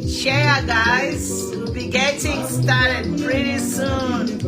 Share, guys. We'll be getting started pretty soon.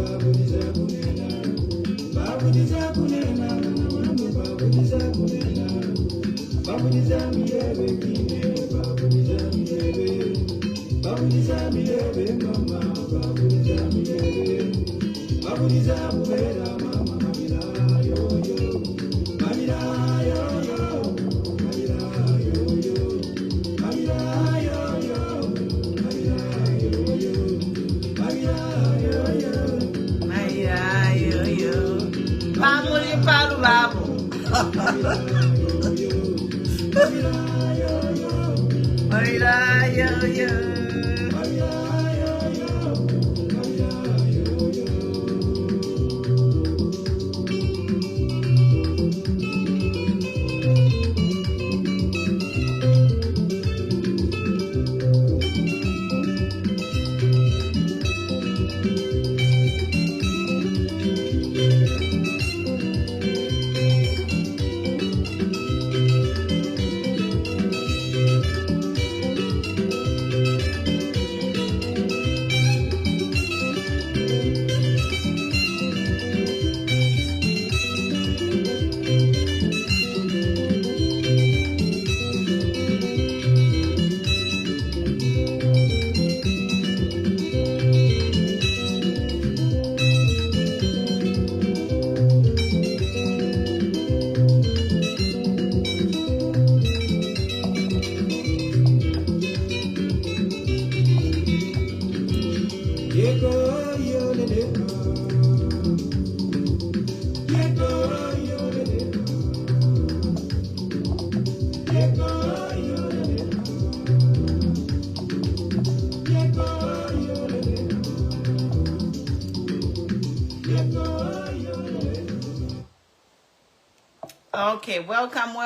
Okay, welcome.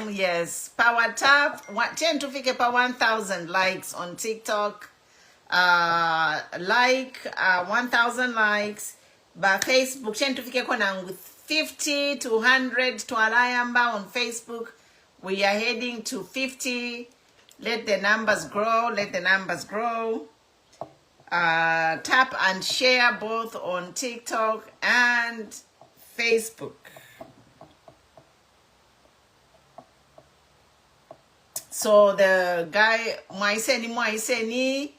Yes, power tap. 10 to fike pa 1,000 likes on TikTok. 1,000 likes. By Facebook, 10 to fike kona with 50 to 100 to alayamba on Facebook. We are heading to 50. Let the numbers grow. Tap and share both on TikTok and Facebook. So the guy, Moiseni,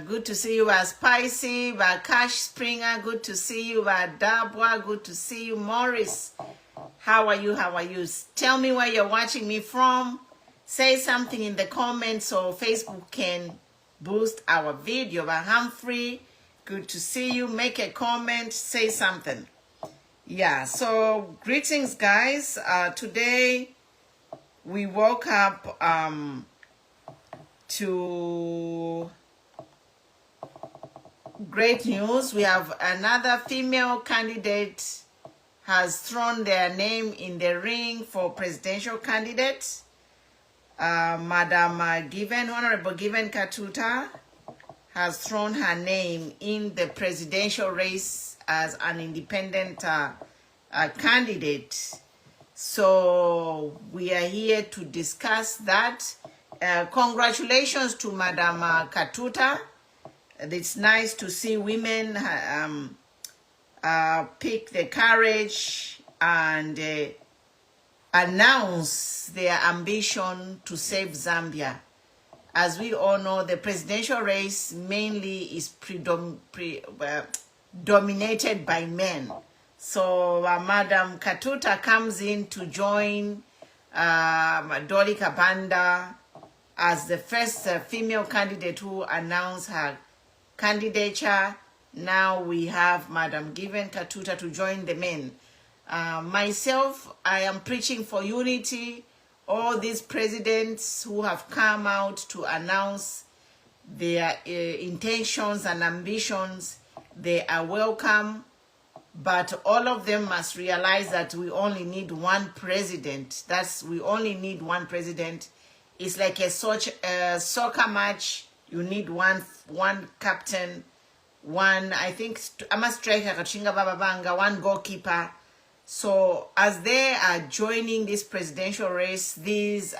good to see you. Spicy, Cash Springer, good to see you. Dabwa, good to see you. Morris, how are you? Tell me where you're watching me from. Say something in the comments so Facebook can boost our video. Humphrey, good to see you. Make a comment, say something. Yeah, so greetings, guys. Today, we woke up to great news. We have another female candidate has thrown their name in the ring for presidential candidate. Honorable Given Katuta has thrown her name in the presidential race as an independent candidate. So we are here to discuss that. Congratulations to Madam Katuta. It's nice to see women pick the courage and announce their ambition to save Zambia. As we all know, the presidential race mainly is dominated by men. So Madam Katuta comes in to join Dolly Kabanda as the first female candidate who announced her candidature. Now we have Madam Given Katuta to join the men. Myself, I am preaching for unity. All these presidents who have come out to announce their intentions and ambitions, they are welcome, but all of them must realize that we only need one president. We only need one president. It's like a soccer match. You need one captain, I think, I'm a striker, one goalkeeper. So as they are joining this presidential race, these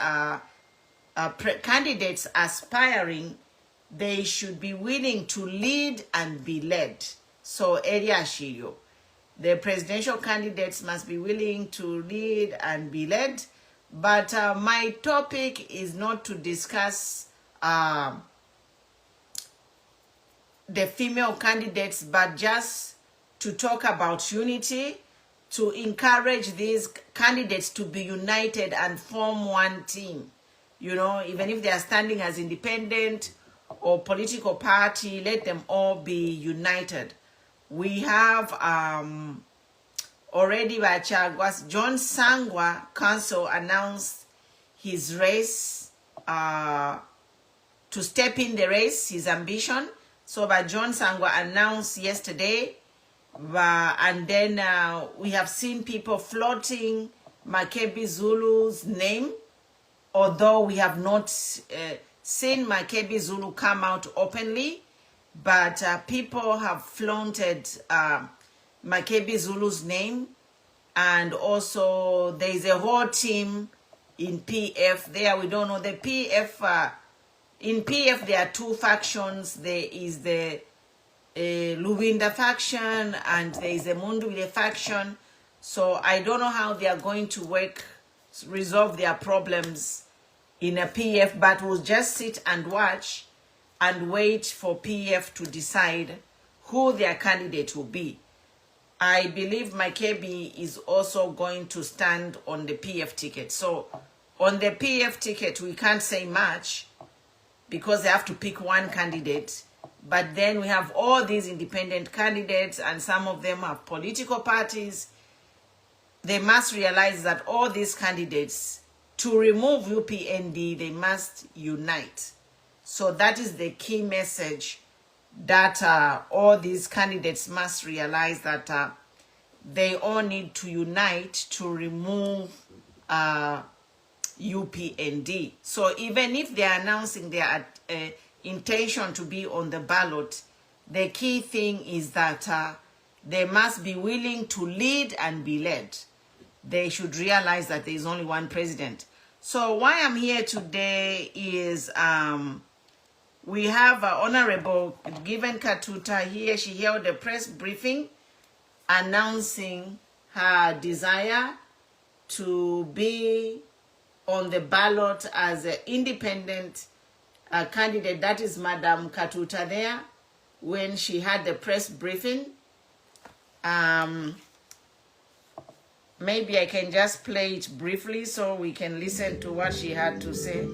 candidates aspiring, they should be willing to lead and be led. So area Shirio, the presidential candidates must be willing to lead and be led. But my topic is not to discuss the female candidates, but just to talk about unity, to encourage these candidates to be united and form one team. You know, even if they are standing as independent or political party, let them all be united. We have already John Sangwa Council announced his race to step in the race, his ambition. So John Sangwa announced yesterday, and then we have seen people floating Makebi Zulu's name, although we have not seen Makebi Zulu come out openly, but people have flaunted Makebi Zulu's name. And also there is a whole team in PF there. We don't know the PF. In PF there are two factions. There is the Luwinda faction and there is a Mundwile faction. So I don't know how they are going to resolve their problems in a PF, but we'll just sit and watch and wait for PF to decide who their candidate will be. I believe Makebi is also going to stand on the PF ticket. So on the PF ticket, we can't say much because they have to pick one candidate. But then we have all these independent candidates, and some of them have political parties. They must realize that all these candidates, to remove UPND, they must unite. So that is the key message, that all these candidates must realize that they all need to unite to remove UPND. So even if they are announcing their intention to be on the ballot, the key thing is that they must be willing to lead and be led. They should realize that there is only one president. So why I'm here today is we have Honorable Given Katuta here. She held a press briefing announcing her desire to be on the ballot as an independent candidate. That is Madam Katuta there when she had the press briefing. Maybe I can just play it briefly so we can listen to what she had to say.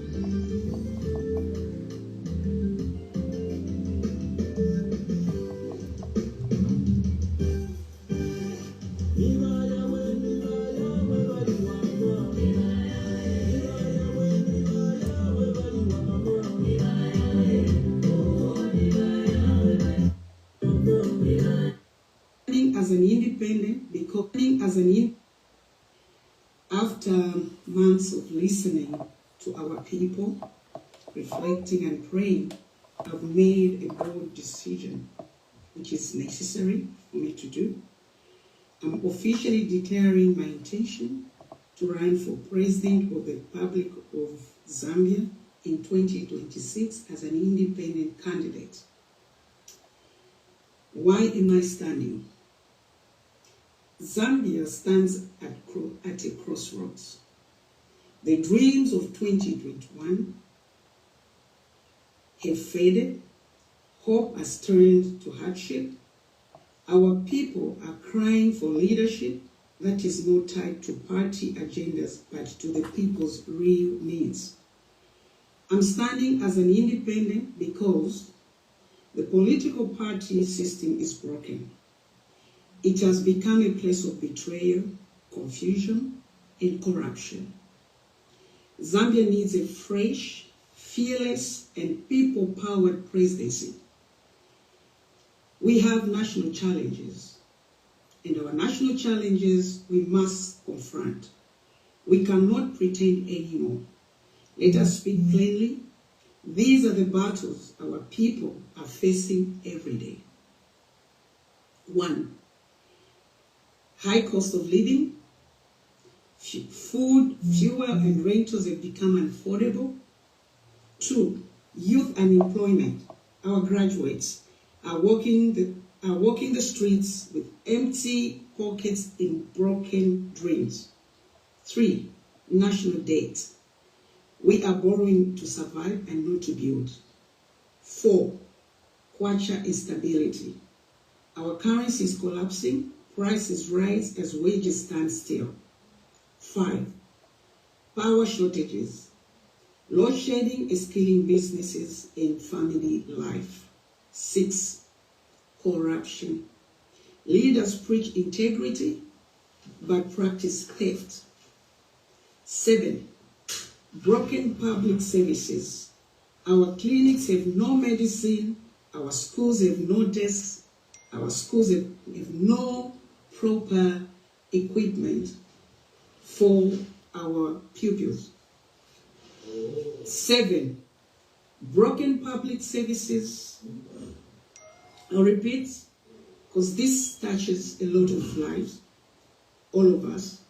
As an independent, after months of listening to our people, reflecting and praying, I've made a bold decision, which is necessary for me to do. I'm officially declaring my intention to run for President of the Republic of Zambia in 2026 as an independent candidate. Why am I standing? Zambia stands at a crossroads. The dreams of 2021 have faded. Hope has turned to hardship. Our people are crying for leadership that is not tied to party agendas, but to the people's real needs. I'm standing as an independent because the political party system is broken. It has become a place of betrayal, confusion, and corruption. Zambia needs a fresh, fearless, and people-powered presidency. We have national challenges, and our national challenges we must confront. We cannot pretend anymore. Let us speak plainly. These are the battles our people are facing every day. 1. High cost of living. Food, fuel, and rentals have become unaffordable. 2. Youth unemployment. Our graduates are walking the streets with empty pockets and broken dreams. 3. National debt. We are borrowing to survive and not to build. 4. Kwacha instability. Our currency is collapsing, prices rise as wages stand still. 5. Power shortages. Load shedding is killing businesses and family life. 6. Corruption. Leaders preach integrity but practice theft. 7. Broken public services. Our clinics have no medicine, our schools have no desks, our schools have no proper equipment for our pupils. 7. Broken public services. I'll repeat, because this touches a lot of lives, all of us.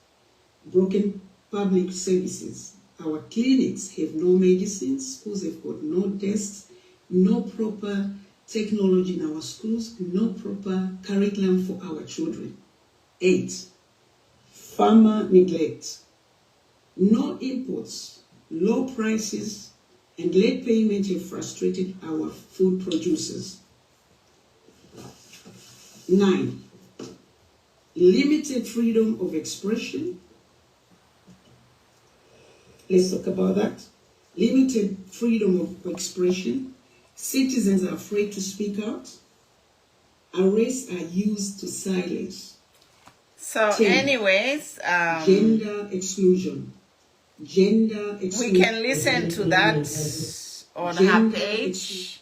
Broken public services. Our clinics have no medicines, schools have got no desks, no proper technology in our schools, no proper curriculum for our children. 8. Farmer neglect. No imports, low prices, and late payment have frustrated our food producers. 9. Limited freedom of expression. Let's talk about that. Limited freedom of expression. Citizens are afraid to speak out. Arrests are used to silence. So 10. Anyways, Gender exclusion. Gender exclusion. we can listen to that on her page.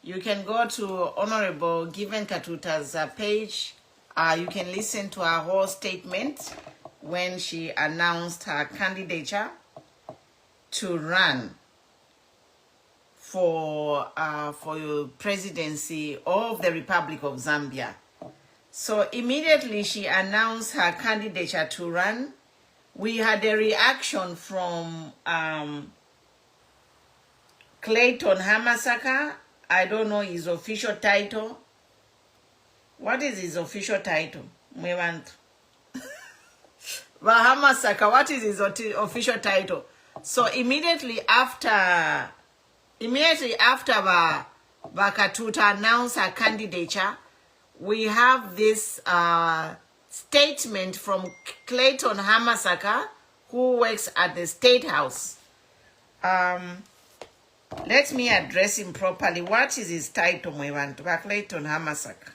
You can go to Honorable Given Katuta's page. You can listen to her whole statement when she announced her candidature to run for presidency of the Republic of Zambia. So immediately she announced her candidature to run, we had a reaction from Clayton Hamasaka. I don't know his official title. What is his official title? But Hamasaka, what is his official title? So immediately after Bakatuta announced her candidature, we have this statement from Clayton Hamasaka, who works at the State House. Let me address him properly. What is his title, Mwevantu? Clayton Hamasaka.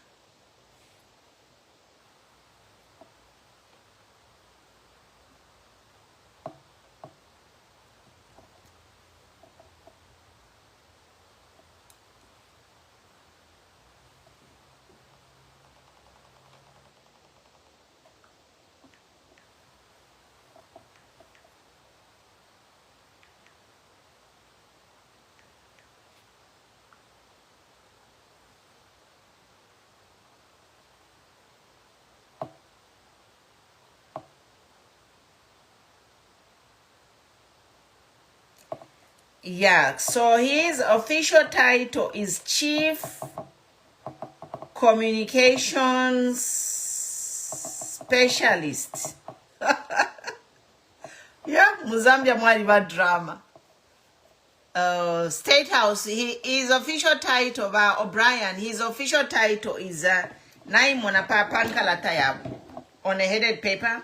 Yeah, so his official title is Chief Communications Specialist. Yeah, Muzambia mwaliba drama. State House, his official title, O'Brien, his official title is Naimona Papankalatayabu on a headed paper.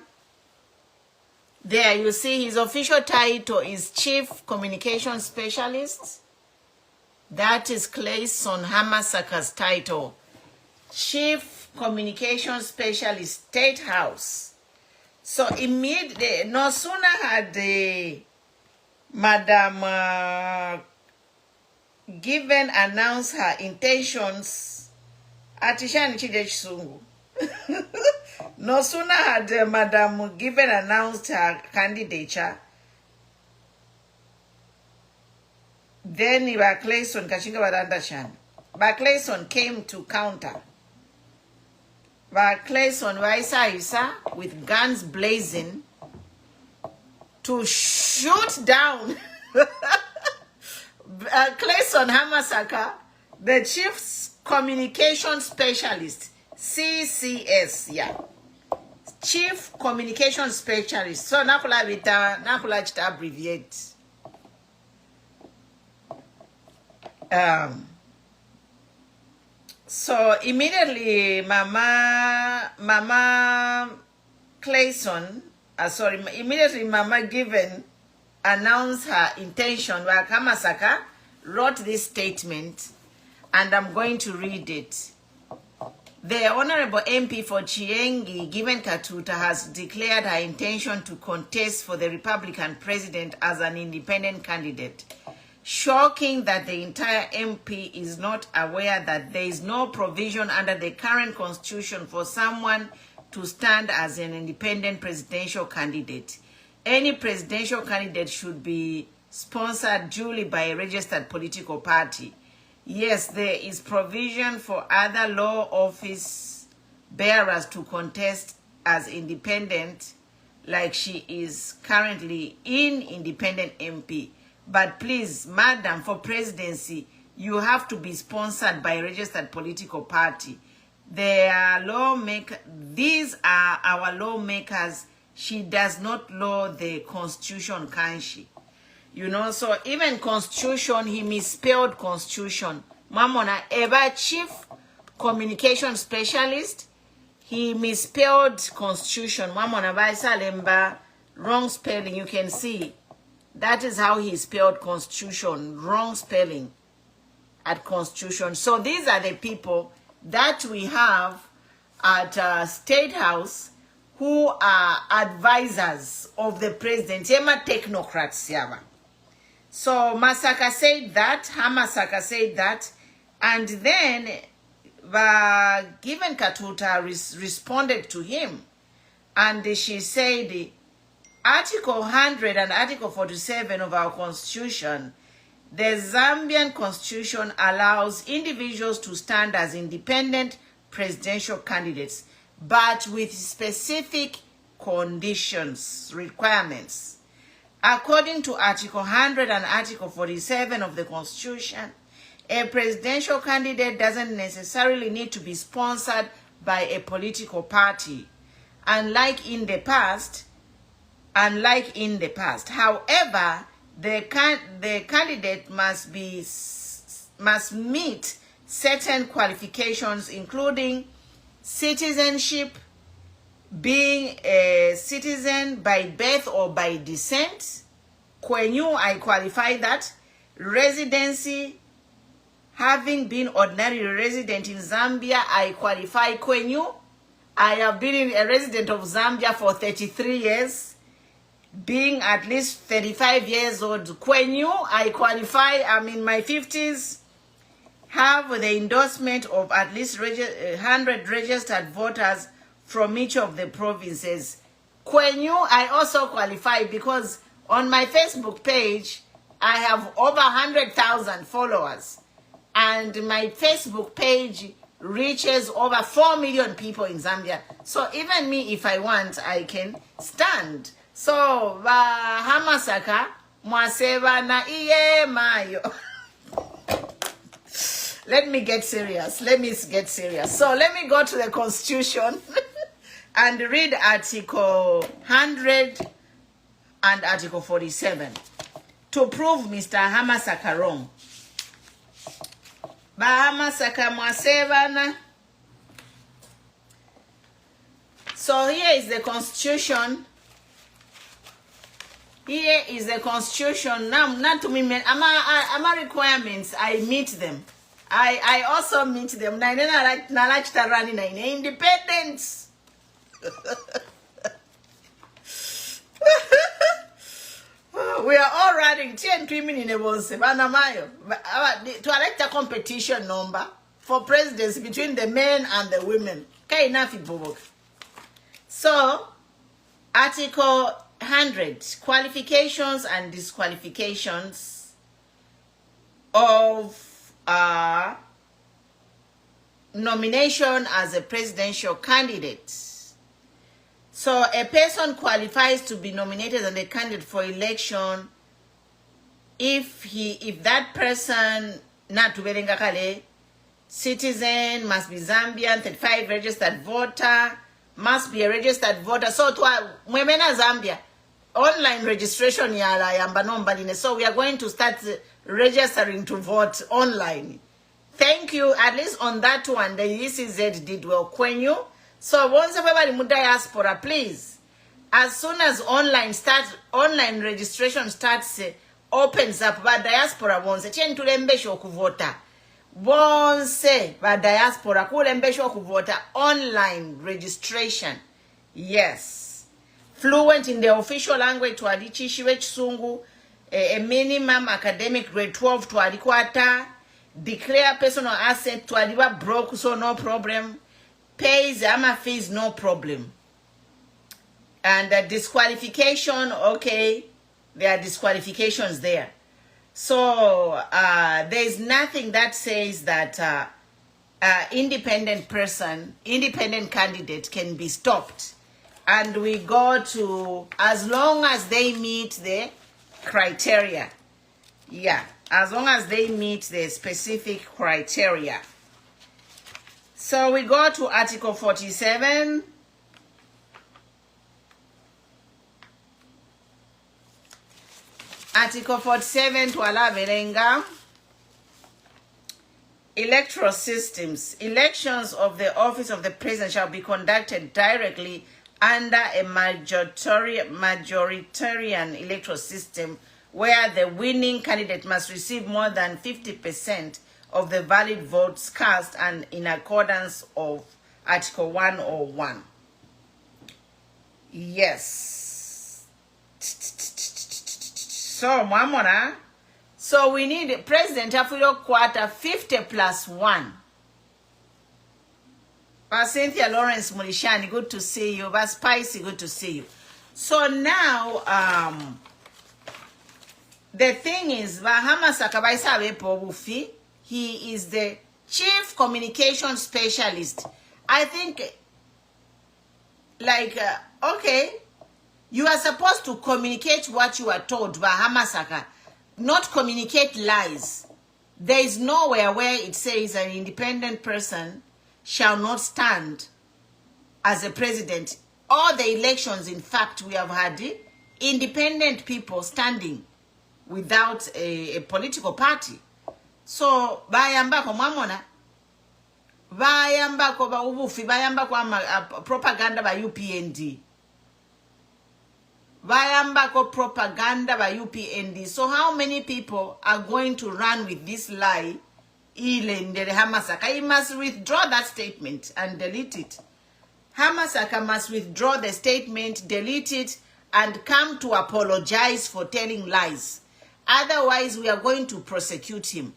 There you see his official title is Chief Communication Specialist. That is Clayson Hamasaka's title. Chief Communication Specialist, State House. So immediately, no sooner had the Madam Given announced her intentions, Atishani Chide Chisungu. No sooner had Madam Given announced her candidature, then Clayson Kashinga Barandashan. Clayson came to counter. Clayson Waisa with guns blazing to shoot down Clayson Hamasaka, the Chief Communication Specialist, CCS, yeah. Chief Communication Specialist. So nakula chita abbreviate. So immediately Mama Clayson, immediately Mama Given announced her intention. Where Hamasaka wrote this statement, and I'm going to read it. The Honorable MP for Chiengi, Given Katuta, has declared her intention to contest for the Republican president as an independent candidate. Shocking that the entire MP is not aware that there is no provision under the current constitution for someone to stand as an independent presidential candidate. Any presidential candidate should be sponsored duly by a registered political party. Yes, there is provision for other law office bearers to contest as independent, like she is currently in independent MP. But please, madam, for presidency, you have to be sponsored by a registered political party. These are our lawmakers. She does not law the constitution, can she? You know, so even constitution, he misspelled constitution. Mamona, ever Chief Communication Specialist, he misspelled constitution. Mamona, Vaisa Lemba, wrong spelling, you can see. That is how he spelled constitution, wrong spelling at constitution. So these are the people that we have at State House who are advisors of the president. Yema technocrats, yama. So Hamasaka said that, and then Given Katuta responded to him, and she said, Article 100 and Article 47 of our Constitution, the Zambian Constitution allows individuals to stand as independent presidential candidates, but with specific conditions, requirements. According to Article 100 and Article 47 of the Constitution, a presidential candidate doesn't necessarily need to be sponsored by a political party, unlike in the past. However, the candidate must meet certain qualifications, including citizenship, being a citizen by birth or by descent. Kwenyu, I qualify that. Residency, having been ordinary resident in Zambia, I qualify Kwenyu. I have been a resident of Zambia for 33 years. Being at least 35 years old, Kwenyu, I qualify. I'm in my 50s. Have the endorsement of at least 100 registered voters from each of the provinces. Kwenyu, I also qualify because on my Facebook page, I have over 100,000 followers. And my Facebook page reaches over 4 million people in Zambia. So even me, if I want, I can stand. So, Hamasaka, mwaseba na iye mayo. Let me get serious. So let me go to the Constitution and read Article 100 and Article 47 to prove Mr. Hamasaka wrong. Hamasaka mwaseba. So here is the Constitution. Here is the constitution. Now, not to me, ama requirements, I meet them. I also meet them. Independence. We are all running 10 women in a bus. To elect a competition number for presidency between the men and the women. So, Article 100, qualifications and disqualifications of nomination as a presidential candidate. So a person qualifies to be nominated as a candidate for election if that person not to citizen, must be Zambian, 35 registered voter, must be a registered voter. So to women Zambia online registration yala yamba nombaline. So we are going to start registering to vote online. Thank you. At least on that one, the ECZ did well. Kwenyu. So once everybody mu diaspora, please, as soon as online registration starts, opens up, but diaspora bonse chenturembesho kuvota. Bonse ba diaspora kulembesho kuvota online registration. Yes. Fluent in the official language to adichishiwe chisungu, a minimum academic grade 12 to adikwata, declare personal asset to adiwa broke, so no problem. Pays ama fees, no problem. And the disqualification, okay, there are disqualifications there. So there is nothing that says that independent candidate can be stopped. And we go to, as long as they meet the criteria. Yeah, as long as they meet the specific criteria. So we go to Article 47. Article 47 to allow Verenga. Electoral systems. Elections of the office of the president shall be conducted directly under a majoritarian electoral system where the winning candidate must receive more than 50% of the valid votes cast and in accordance of Article 101. Yes. So, Mamona, so we need President Afuro Quarter 50 plus 1. Cynthia Lawrence Mulishani, good to see you. Spicy, good to see you. So now, the thing is, Hamasaka he is the chief communication specialist. I think, like, okay, you are supposed to communicate what you are told by Hamasaka, not communicate lies. There is nowhere where it says an independent person shall not stand as a president. All the elections, in fact, we have had independent people standing without a political party. So, bayambako mamona, bayambako ba ubufi, bayambako propaganda ba UPND. Bayambako propaganda by UPND. So how many people are going to run with this lie? Hamasaka, he must withdraw that statement and delete it. Hamasaka must withdraw the statement, delete it, and come to apologize for telling lies. Otherwise, we are going to prosecute him.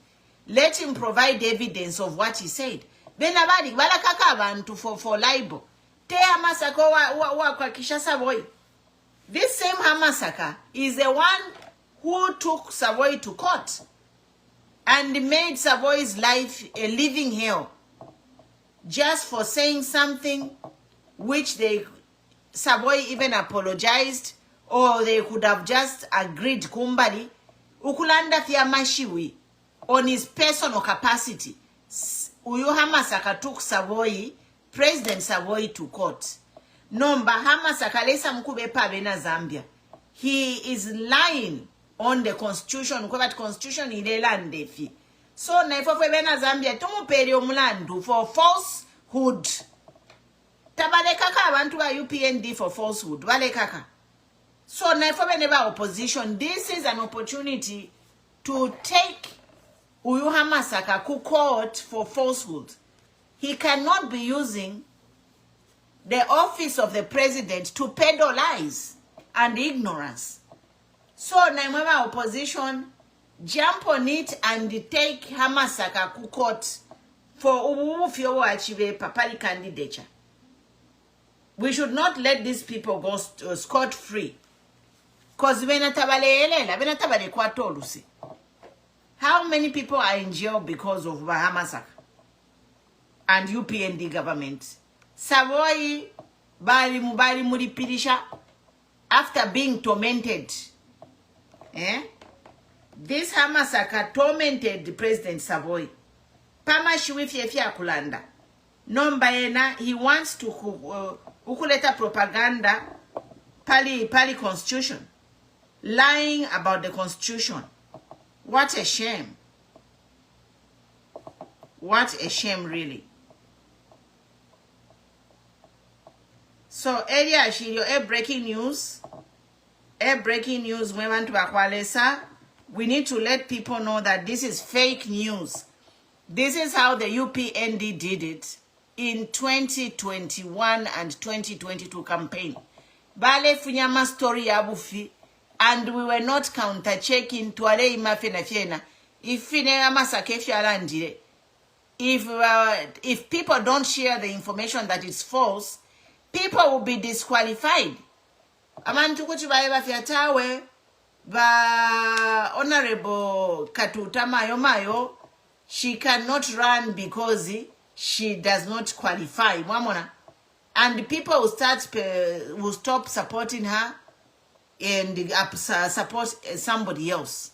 Let him provide evidence of what he said. Then abadi balakaka abantu for libel. Te Hamasaka wa kwa Kishasa boy. This same Hamasaka is the one who took Savoy to court and made Savoy's life a living hell just for saying something which Savoy even apologized, or they could have just agreed kumbali ukulanda fia mashiwi on his personal capacity. Uyu Hamasaka took Savoy, President Savoy, to court. Nomba Hamasaka lesa mkube pabena Zambia. He is lying on the constitution. Because constitution ilela ndefi. So na ifo bena Zambia tumu peri omulandu for falsehood. Tabale kaka abantu wa UPND for falsehood. Wale kaka. So never opposition, this is an opportunity to take Uyu Hamasaka to court for falsehood. He cannot be using the office of the president to peddle lies and ignorance. So Naimama opposition jump on it and take Hamasaka to court for Uwufio achieve papali candidature. We should not let these people go scot-free. Because how many people are in jail because of Hamasaka and UPND government? Savoy bali muripirisha after being tormented. This Hamasaka tormented President Savoy. Pama shiwifia kulanda. Nomba he wants to ukuleta propaganda pali constitution. Lying about the constitution. What a shame. What a shame, really. So, area shiro breaking news. Breaking news we want to akwalesa. We need to let people know that this is fake news. This is how the UPND did it in 2021 and 2022 campaign. Bale funyama story yabufi. And we were not counter-checking to ale imafena fiena. If if people don't share the information that is false, people will be disqualified. Amantu kuti baeba fiatawe ba Honorable Katuta Mayo, she cannot run because she does not qualify. And people will stop supporting her and support somebody else.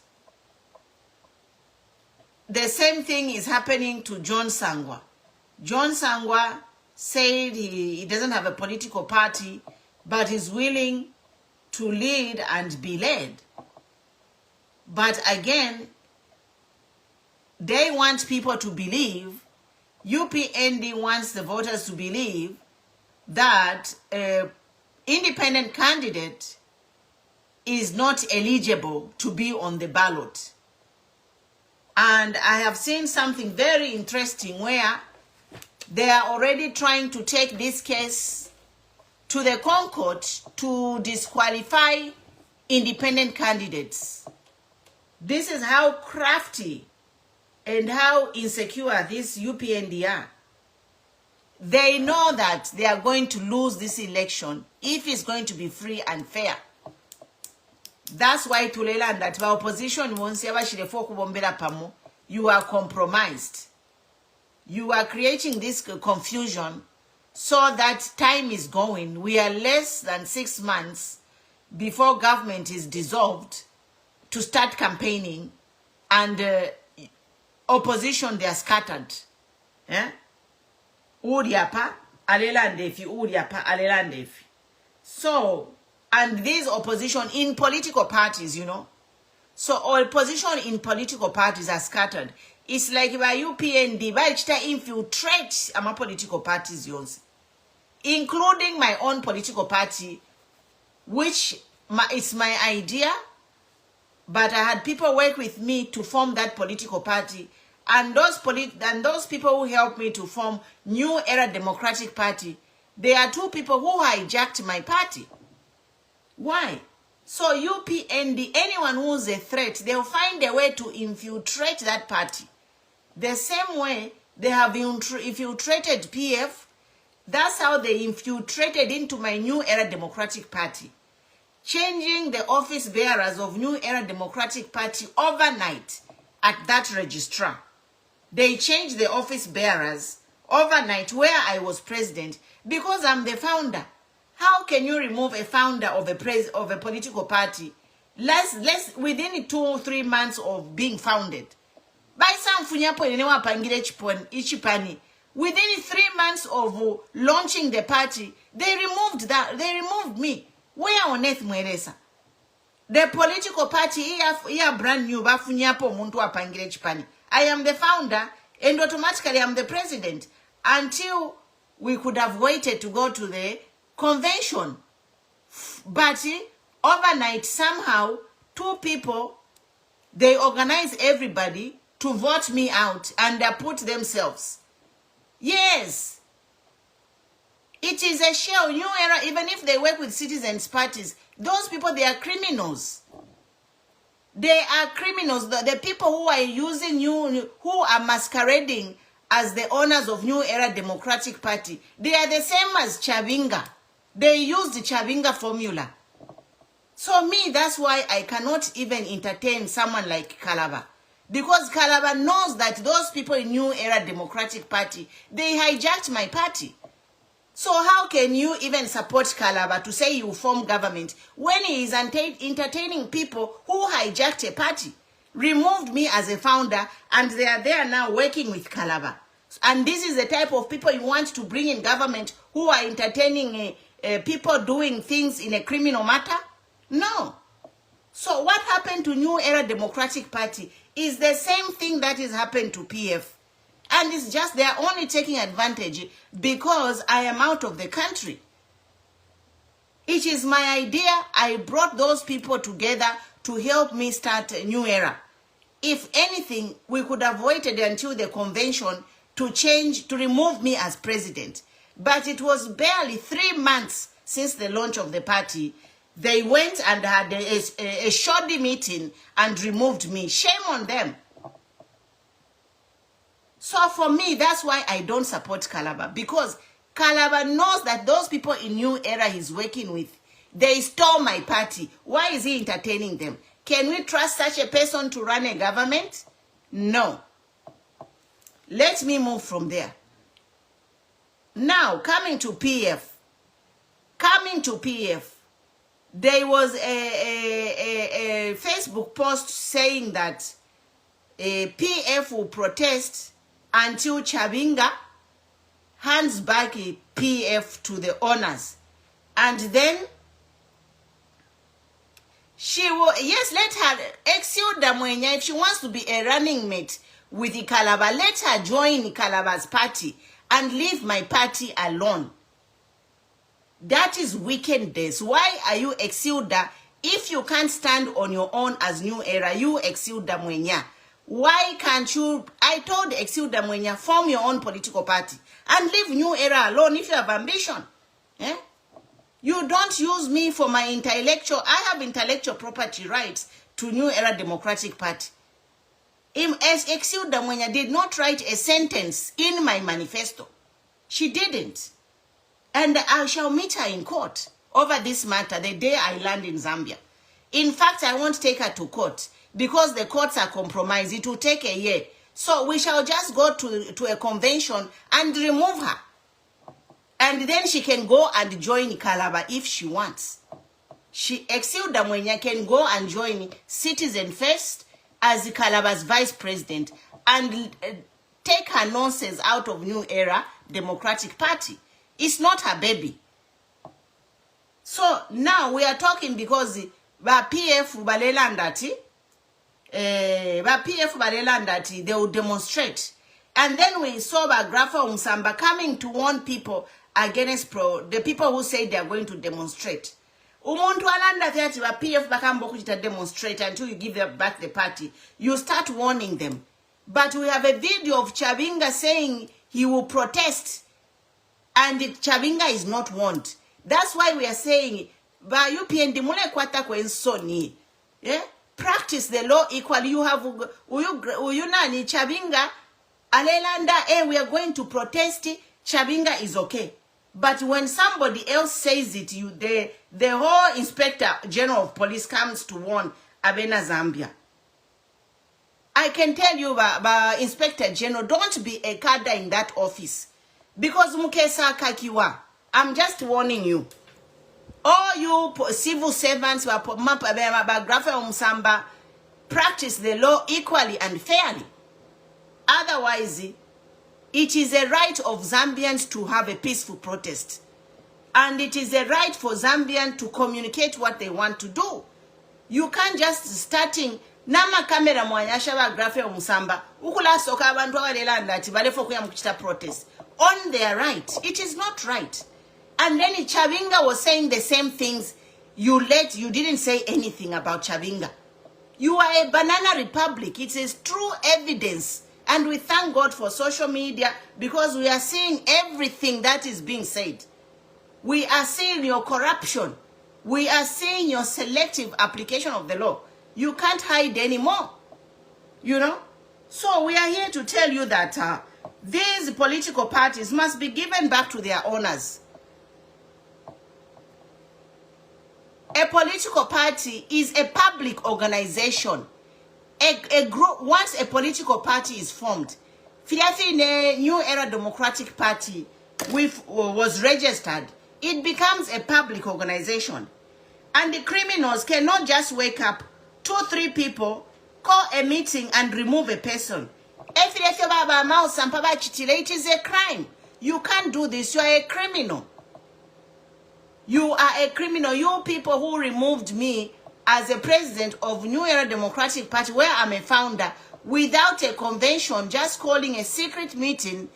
The same thing is happening to John Sangwa. John Sangwa said he doesn't have a political party, but is willing to lead and be led. But again, they want people to believe, UPND wants the voters to believe that an independent candidate is not eligible to be on the ballot. And I have seen something very interesting where they are already trying to take this case to the Concord to disqualify independent candidates. This is how crafty and how insecure this UPND are. They know that they are going to lose this election if it's going to be free and fair. That's why Tulela that the opposition won't say you are compromised. You are creating this confusion so that time is going. We are less than 6 months before government is dissolved to start campaigning, and opposition, they are scattered. Uriapa, alelandefi, uriapa, alelandefi. So, and these opposition in political parties, you know. So, all opposition in political parties are scattered. It's like by UPND, by infiltrate my political parties, yours, including my own political party, which it's my idea, but I had people work with me to form that political party, and those people who helped me to form New Era Democratic Party, they are two people who hijacked my party. Why? So UPND, anyone who's a threat, they'll find a way to infiltrate that party. The same way they have infiltrated PF, that's how they infiltrated into my New Era Democratic Party, changing the office bearers of New Era Democratic Party overnight at that registrar. They changed the office bearers overnight where I was president because I'm the founder. How can you remove a founder of a political party less within 2 or 3 months of being founded? By some within 3 months of launching the party, they removed me. Where on earth mweresa? The political party here brand new bafunyapo muntu apangire chipani. I am the founder and automatically I'm the president until we could have waited to go to the convention. But overnight, somehow, 2 people, they organize everybody to vote me out and they put themselves. Yes. It is a shell, new era, even if they work with citizens' parties, those people, they are criminals. They are criminals. The people who are using who are masquerading as the owners of New Era Democratic Party, they are the same as Chavinga. They use the Chavinga formula. So me, that's why I cannot even entertain someone like Kalaba. Because Kalaba knows that those people in New Era Democratic Party, they hijacked my party. So how can you even support Kalaba to say you form government when he is entertaining people who hijacked a party, removed me as a founder, and they are there now working with Kalaba? And this is the type of people you want to bring in government who are entertaining people doing things in a criminal matter? No. So what happened to New Era Democratic Party is the same thing that has happened to PF. And it's just they are only taking advantage because I am out of the country. It is my idea. I brought those people together to help me start a new era. If anything, we could have waited until the convention to remove me as president. But it was barely 3 months since the launch of the party. They went and had a shoddy meeting and removed me. Shame on them. So for me, that's why I don't support Kalaba. Because Kalaba knows that those people in New Era he's working with, they stole my party. Why is he entertaining them? Can we trust such a person to run a government? No. Let me move from there. Now, coming to PF. There was a Facebook post saying that PF will protest until Chavinga hands back PF to the owners. And then she will, yes, let her exile Damwenya. If she wants to be a running mate with Kalaba, let her join Kalaba's party and leave my party alone. That is wickedness. Why are you Exilda if you can't stand on your own as New Era? You Exilda Mwenya. Why can't you? I told Exilda Mwenya, form your own political party and leave New Era alone if you have ambition. Eh? You don't use me for my intellectual. I have intellectual property rights to New Era Democratic Party. Exilda Mwenya did not write a sentence in my manifesto. She didn't. And I shall meet her in court over this matter the day I land in Zambia. In fact, I won't take her to court because the courts are compromised. It will take a year. So we shall just go to a convention and remove her. And then she can go and join Kalaba if she wants. Exilda Mwenya can go and join Citizen First as Kalaba's vice president and take her nonsense out of New Era Democratic Party. It's not her baby. So now we are talking because PF Balelandati, they will demonstrate. And then we saw Grafa Umsamba coming to warn people against the people who say they are going to demonstrate. Umuntu alanda theati ba PF bakambo kujita demonstrate until you give them back the party. You start warning them. But we have a video of Chavinga saying he will protest. And Chavinga is not warned. That's why we are saying, ba UPND mule kwata kwensoni. Yeah? Practice the law equally. You have uyunani Chavinga alelanda, we are going to protest. Chavinga is okay. But when somebody else says it, the whole Inspector General of Police comes to warn Abena Zambia. I can tell you, Inspector General, don't be a cadre in that office. Because Mukesa Kakiwa, I'm just warning you. All you civil servants, practice the law equally and fairly. Otherwise, it is a right of Zambians to have a peaceful protest. And it is a right for Zambians to communicate what they want to do. You can't just starting nama kamera mwanyasha ba grafe omusamba ukula soka abantu abalelanda ati balefo kuya mukita protest on their right. It is not right. And then Chavinga was saying the same things. you didn't say anything about Chavinga. You are a banana republic. It is true evidence. And we thank God for social media because we are seeing everything that is being said. We are seeing your corruption. We are seeing your selective application of the law. You can't hide anymore. You know? So we are here to tell you that these political parties must be given back to their owners. A political party is a public organization. A group, once a political party is formed, the New Era Democratic Party was registered, it becomes a public organization. And the criminals cannot just wake up, 2-3 people, call a meeting and remove a person. It is a crime. You can't do this. You are a criminal. You are a criminal. You people who removed me as a president of New Era Democratic Party, where I'm a founder, without a convention, just calling a secret meeting,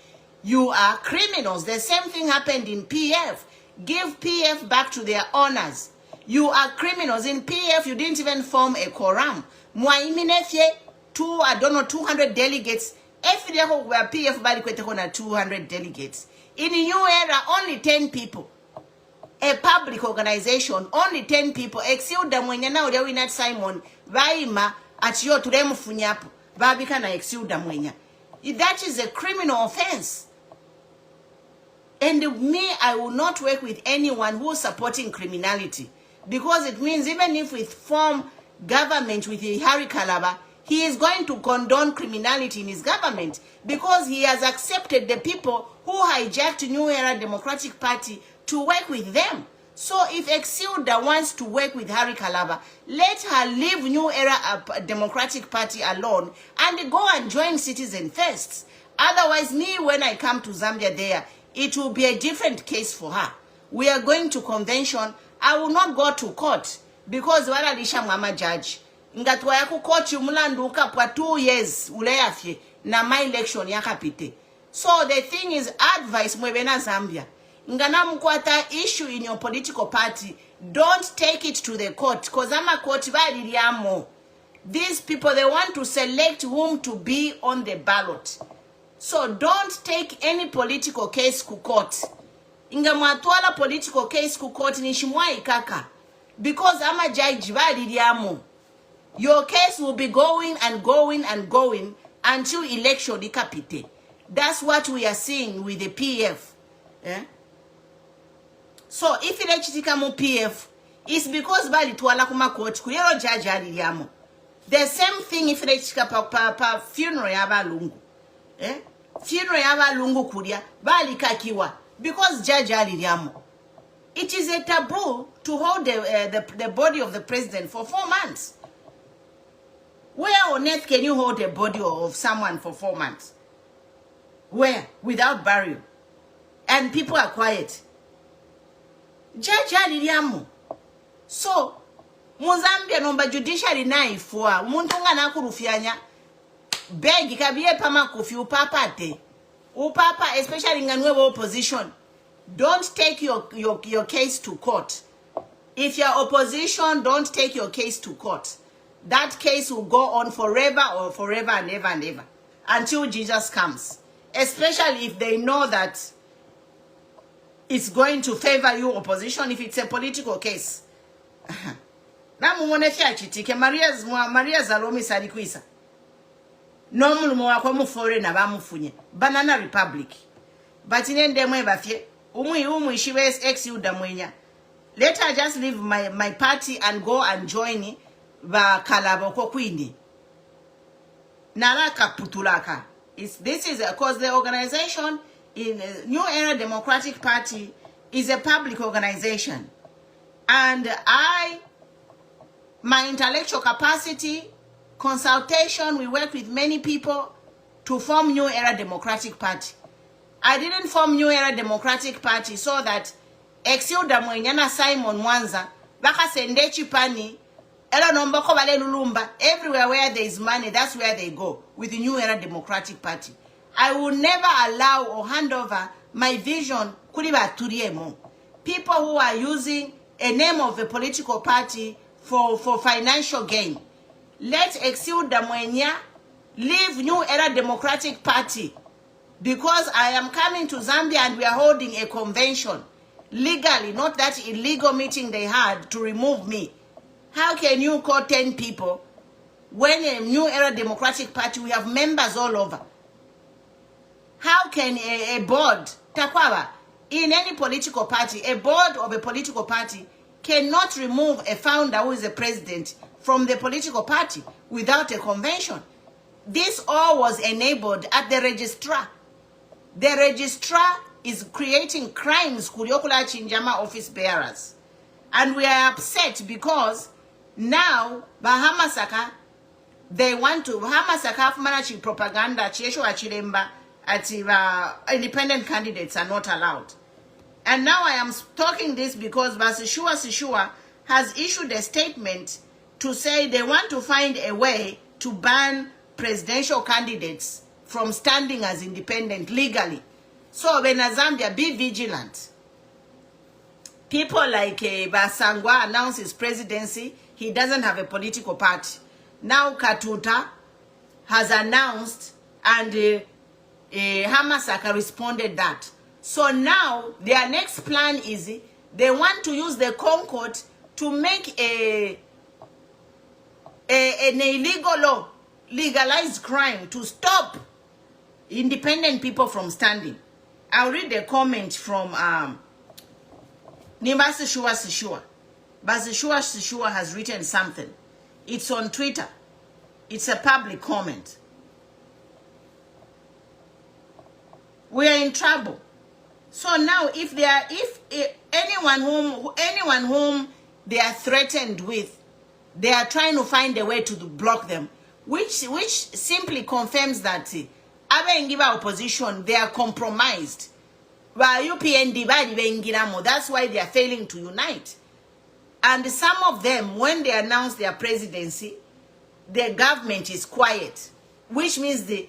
you are criminals. The same thing happened in PF. Give PF back to their owners. You are criminals. In PF, you didn't even form a quorum. I don't know, 200 delegates. Every day where PF bali kwete 200 delegates. In New Era, only 10 people. A public organization, only 10 people. Exilda mwenye na ulia winat Simon, vaima atiyo turemu funyapu, vabika na exilda mwenye. That is a criminal offense. And me, I will not work with anyone who is supporting criminality. Because it means even if we form government with Harry Kalaba, he is going to condone criminality in his government. Because he has accepted the people who hijacked New Era Democratic Party to work with them. So if Exilda wants to work with Harry Kalaba, let her leave New Era Democratic Party alone and go and join Citizen First. Otherwise, me, when I come to Zambia there, it will be a different case for her. We are going to convention. I will not go to court because wala lisha mama judge. Ngatwa yaku court umulanduka kwa 2 years uleyafye na my election yakapite. So the thing is, advice mwebena Zambia. Ngana mkwata issue in your political party, don't take it to the court. Because I'm a court valiriamo. These people, they want to select whom to be on the ballot. So don't take any political case to court. Inga mwatwala political case to court nishimwa ikaka. Because I'm a judge valiriamo. Your case will be going and going and going until election ikapite. That's what we are seeing with the PF. Eh? So if it mu PF, it's because bali tuwala kuma court kuyero judge aliliamo. The same thing if it pa funeral ya balungu. Eh? Funeral ya balungu kulia bali kakiwa because judge aliliamo. It is a taboo to hold the body of the president for 4 months. Where on earth can you hold a body of someone for 4 months? Where? Without burial. And people are quiet. Judge aliliamo. So, Mozambia nomba judiciary na ifua. Muntunga na kurufianya. Begi kabiye pama kufi upapate. Upapa, especially nganwewe opposition. Don't take your case to court. If you're opposition, don't take your case to court. That case will go on forever or forever and ever and ever. Until Jesus comes. Especially if they know that it's going to favor you, opposition, if it's a political case. Namu mwanefia chitike, Maria Zalomi salikuisa. Nomulumu wako mufore na bamufunye. Banana Republic. Batinende mwe bafye. Umu ishiwe ex-yuda mwenya. Let her just leave my party and go and join ba kalaboko kwini. Naraka putulaka. This is because the organization in New Era Democratic Party is a public organization. And my intellectual capacity, consultation, we work with many people to form New Era Democratic Party. I didn't form New Era Democratic Party so that Exilda Mwenyana Simon Mwanza, Baka Sendechi Pani, Elo Nomboko Bale Lulumba, everywhere where there is money, that's where they go with the New Era Democratic Party. I will never allow or hand over my vision Kuliba Turiemo. People who are using a name of a political party for financial gain. Let's exile Damwenya, leave New Era Democratic Party, because I am coming to Zambia and we are holding a convention legally, not that illegal meeting they had to remove me. How can you call 10 people when a New Era Democratic Party, we have members all over? How can a board, Takwawa, in any political party, a board of a political party cannot remove a founder who is a president from the political party without a convention? This all was enabled at the registrar. The registrar is creating crimes, Kuriokula Chinjama office bearers. And we are upset because now, Hamasaka, they want to, Hamasaka Manachi propaganda, Chesho Achilemba, independent candidates are not allowed. And now I am talking this because Sishua has issued a statement to say they want to find a way to ban presidential candidates from standing as independent legally. So when Zambia, be vigilant. People like Basangwa announced his presidency, he doesn't have a political party. Now Katuta has announced, and Hamasaka responded that. So now their next plan is they want to use the Concord to make an illegal law, legalized crime, to stop independent people from standing. I'll read a comment from Nimbasi Sishua. Sishua has written something. It's on Twitter. It's a public comment. We are in trouble. So now, if anyone whom they are threatened with, they are trying to find a way to block them, which simply confirms that Abengiba opposition, they are compromised. That's why they are failing to unite. And some of them, when they announce their presidency, the government is quiet, which means they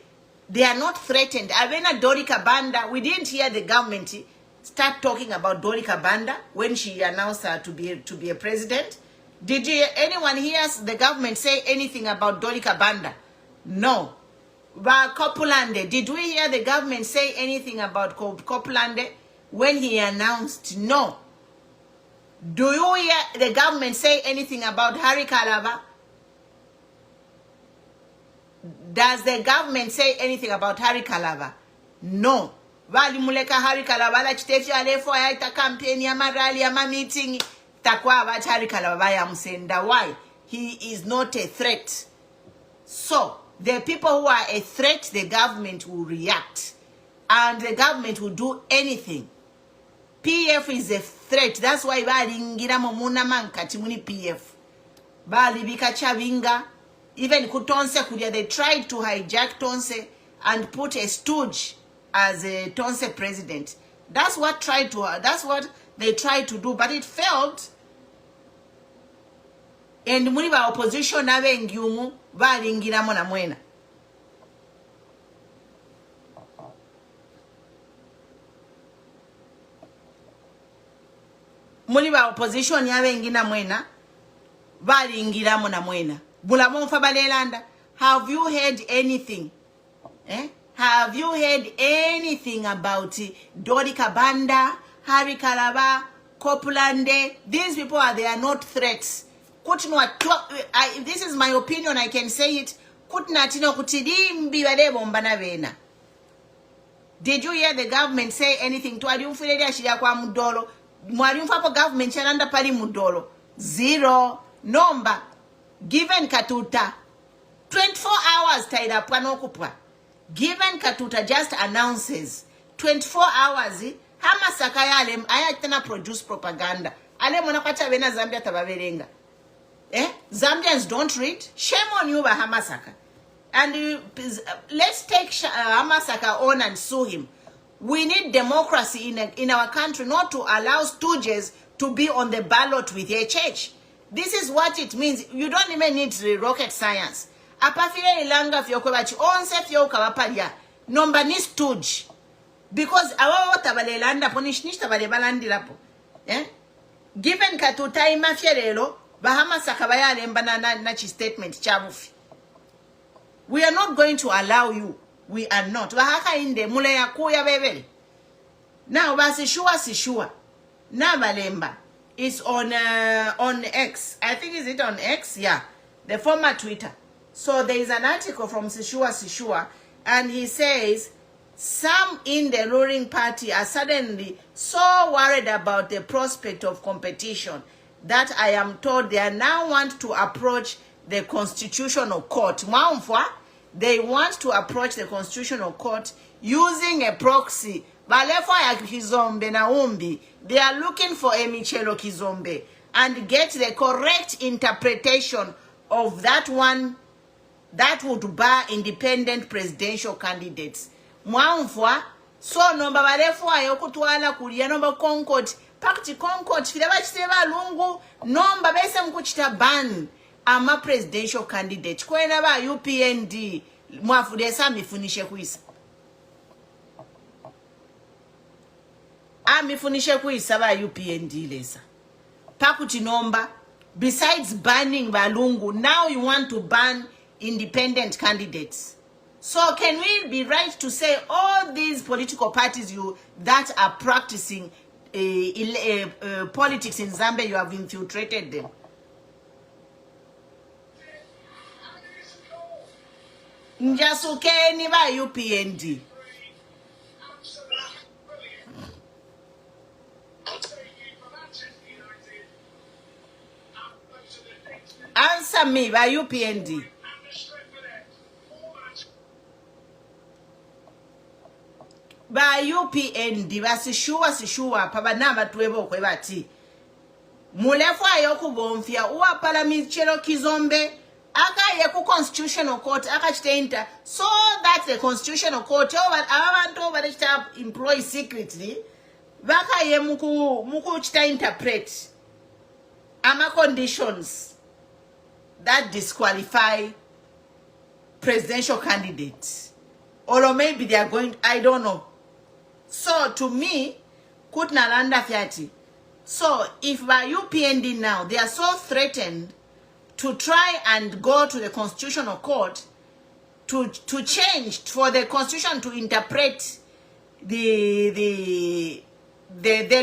are not threatened. Avena Dorika Banda, we didn't hear the government start talking about Dorika Banda when she announced her to be a president. Did anyone hear the government say anything about Dorika Banda? No. Kopulande, did we hear the government say anything about Kopulande when he announced? No. Do you hear the government say anything about Hari Kalaba? Does the government say anything about Hari Kalaba? No. Vali muleka Hari Kalaba la chitefi alefo ya ita campaign ya marali ya ma meeting takwa about Hari Kalaba ya msenda. Why? He is not a threat. So, the people who are a threat, the government will react. And the government will do anything. PF is a threat. That's why bali ngira momuna manka timuni PF. Bali bika chavinga. Even Kutonse Kudia, they tried to hijack Tonse and put a stooge as a Tonse president. That's what they tried to do, but it failed. And muniba opposition nabe ngiumu bali ngira mona mwena. Muniba opposition yabe ngina mwena bali ngira mona mwena. Have you heard anything? Have you heard anything about Dorika Banda, Hari Kalaba, Kopulande? These people they are not threats. This is my opinion, I can say it. Did you hear the government say anything to government zero number given Katuta 24 hours tied up panokupwa. Given Katuta just announces 24 hours Hamasaka yale ayatena produce propaganda. Ale monapata bena Zambia tabaverenga. Zambians don't read. Shame on you by Hamasaka. And let's take Hamasaka on and sue him. We need democracy in our country, not to allow stooges to be on the ballot with a church. This is what it means. You don't even need rocket science. Apafile ilanga fiyokwebachi onse fiyokawapalya. Nomba ni stooge. Because awa watabale landa po nishtabale balandi lapo. given katuta imafye lero Hamasaka bayalemba na chi statement chabufi. We are not going to allow you. We are not. Bahaka inde mule ya kuya bebele. Now basi sure. Na balemba is on X. I think is it on X? Yeah. The former Twitter. So there is an article from Sishua, and he says some in the ruling party are suddenly so worried about the prospect of competition that I am told they are now want to approach the constitutional court. They want to approach the constitutional court using a proxy. They are looking for a Michelo Kizombe and get the correct interpretation of that one that would bar independent presidential candidates. So nomba balefwa yokutwala kulia nomba Concord pakti Concord filaba chiteba lungu nomba bese mkuchita ban ama presidential candidate kwena ba UPND mwafudesa mifunishe kuisa mifunishe kuisa ba UPND lesa pakuti nomba besides banning balungu now you want to ban independent candidates. So can we be right to say all these political parties that are practicing politics in Zambia, you have infiltrated them? Njasukeni ba UPND. Answer me by UPND. Ba UPND basishuwa pabanaba tuwebo kwe bati mulefu ayokubomfya uwa Michelo Kizombe akaye ku constitutional court akachitenta so that the constitutional court abantu balechita employ secretly bakaye muku chita interpret ama conditions that disqualify presidential candidates, or maybe they are going, I don't know. So to me, kutnalanda fiati. So if by UPND now they are so threatened to try and go to the constitutional court to change for the constitution to interpret the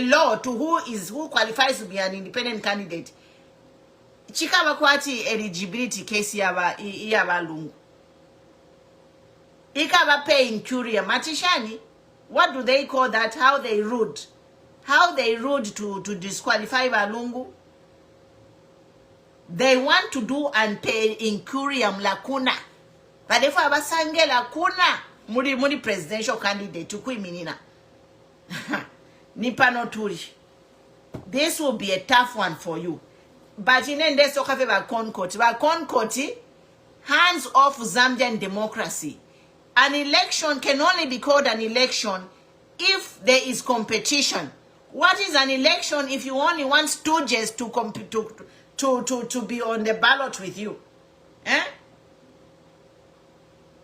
law to who qualifies to be an independent candidate, chikaba kwati eligibility case yaba lungu ikaba pay incuria matishani. What do they call that? How they rude to disqualify Balungu. They want to do and pay incuriam lacuna. But if abasange lacuna muri presidential candidate to minina. Nipanoturi. This will be a tough one for you. But in the end, ba Concord, hands off Zambian democracy. An election can only be called an election if there is competition. What is an election if you only want stooges to be on the ballot with you?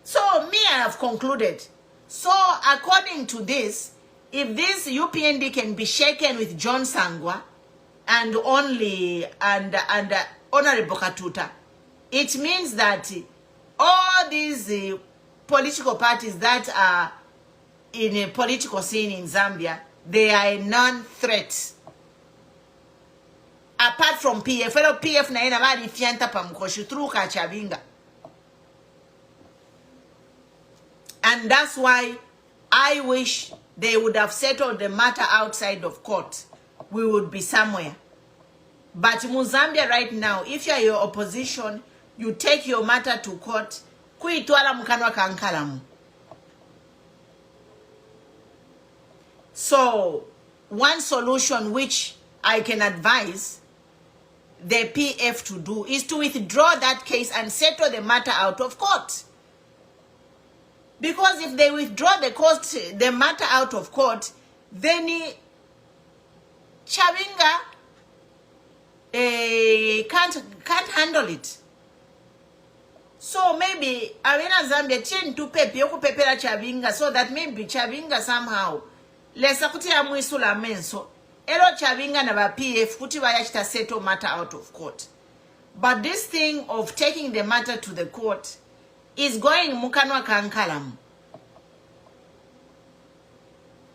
So me, I have concluded. So according to this, if this UPND can be shaken with John Sangwa and Honorable Katuta, it means that all these political parties that are in a political scene in Zambia, they are a non-threat. Apart from PF, fellow PF na ina bali fianta pamkoshi through Kachabinga. And that's why I wish they would have settled the matter outside of court. We would be somewhere. But in Zambia right now, if you are your opposition, you take your matter to court. So, one solution which I can advise the PF to do is to withdraw that case and settle the matter out of court. Because if they withdraw the matter out of court, then Chabinga can't handle it. So maybe Avena Zambia change to pepe yoku pepera Chabinga so that maybe Chabinga somehow lesa kutia mwisula menso elo Chabinga na ba PF kuti bayachita settle matter out of court. But this thing of taking the matter to the court is going mukanwa kankalamu.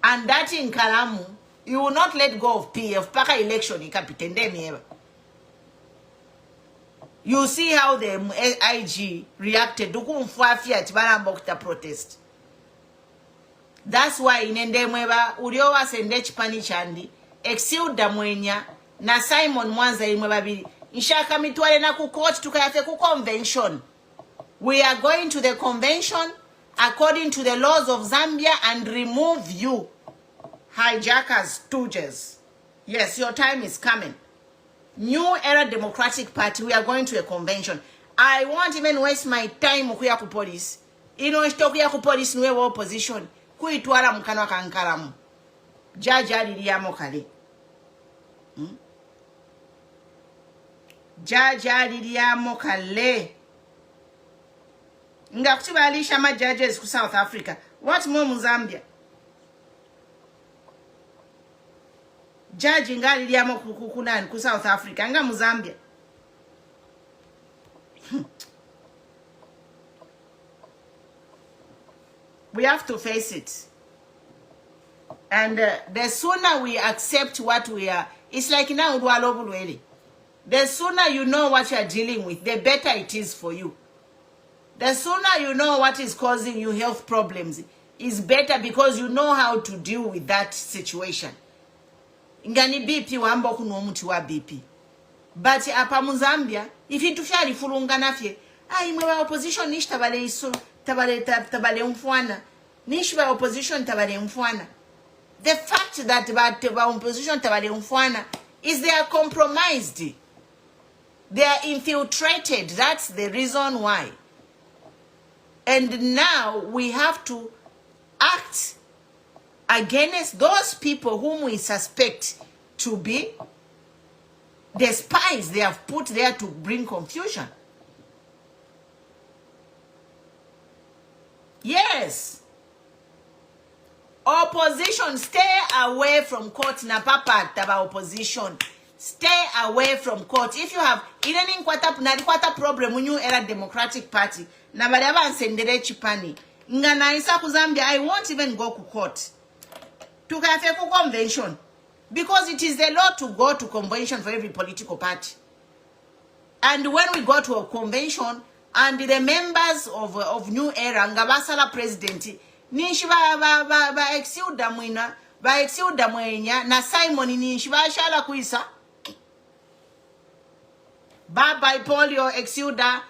And that in Kalamu, you will not let go of PF. Paka election ikapitende. You see how the IG reacted. Protest. That's why inende mweba uriowa sende chipani chandi exiled damwenya na Simon Mwanza imweba bili nshaka mitwale na kukot tukayafe convention. We are going to the convention according to the laws of Zambia and remove you hijackers, stooges. Yes, your time is coming. New Era Democratic Party, we are going to a convention. I won't even waste my time kuya ku police. Ino kuya ku police nwe wa opposition. Kuitwala mkanwa kankalamu. Jaja liliamo kale. Jaja liliamo kale. Nga kutibalisha ma judges ku South Africa. What more mu Zambia? Judge ngali liyamo kukunani ku South Africa nga mu Zambia. We have to face it. And the sooner we accept what we are, it's like now the sooner you know what you are dealing with, the better it is for you. The sooner you know what is causing you health problems, is better because you know how to deal with that situation. Ngani BP wamba kuno muti wa BP. But apa mu Zambia, if it tufyali fulunga nafye, imwe wa opposition nish tabale iso, tabale mfwana. Nish wa opposition tabale mfwana. The fact that ba opposition tabale mfwana is they are compromised. They are infiltrated. That's the reason why. And now we have to act against those people whom we suspect to be the spies they have put there to bring confusion. Yes. Opposition, stay away from court. Na papa taba opposition. Stay away from court. If you have any kwata problem when you era Democratic Party, na badaba nsendere chipani. Ngana isa ku Zambia, I won't even go to court. Tukafe ku convention. Because it is the law to go to convention for every political party. And when we go to a convention, and the members of New Era, ngabasala president, nishi ba exilda mwina, ba exilda mwenya, na Simon nishi ba shala kuisa. Bye polio exilda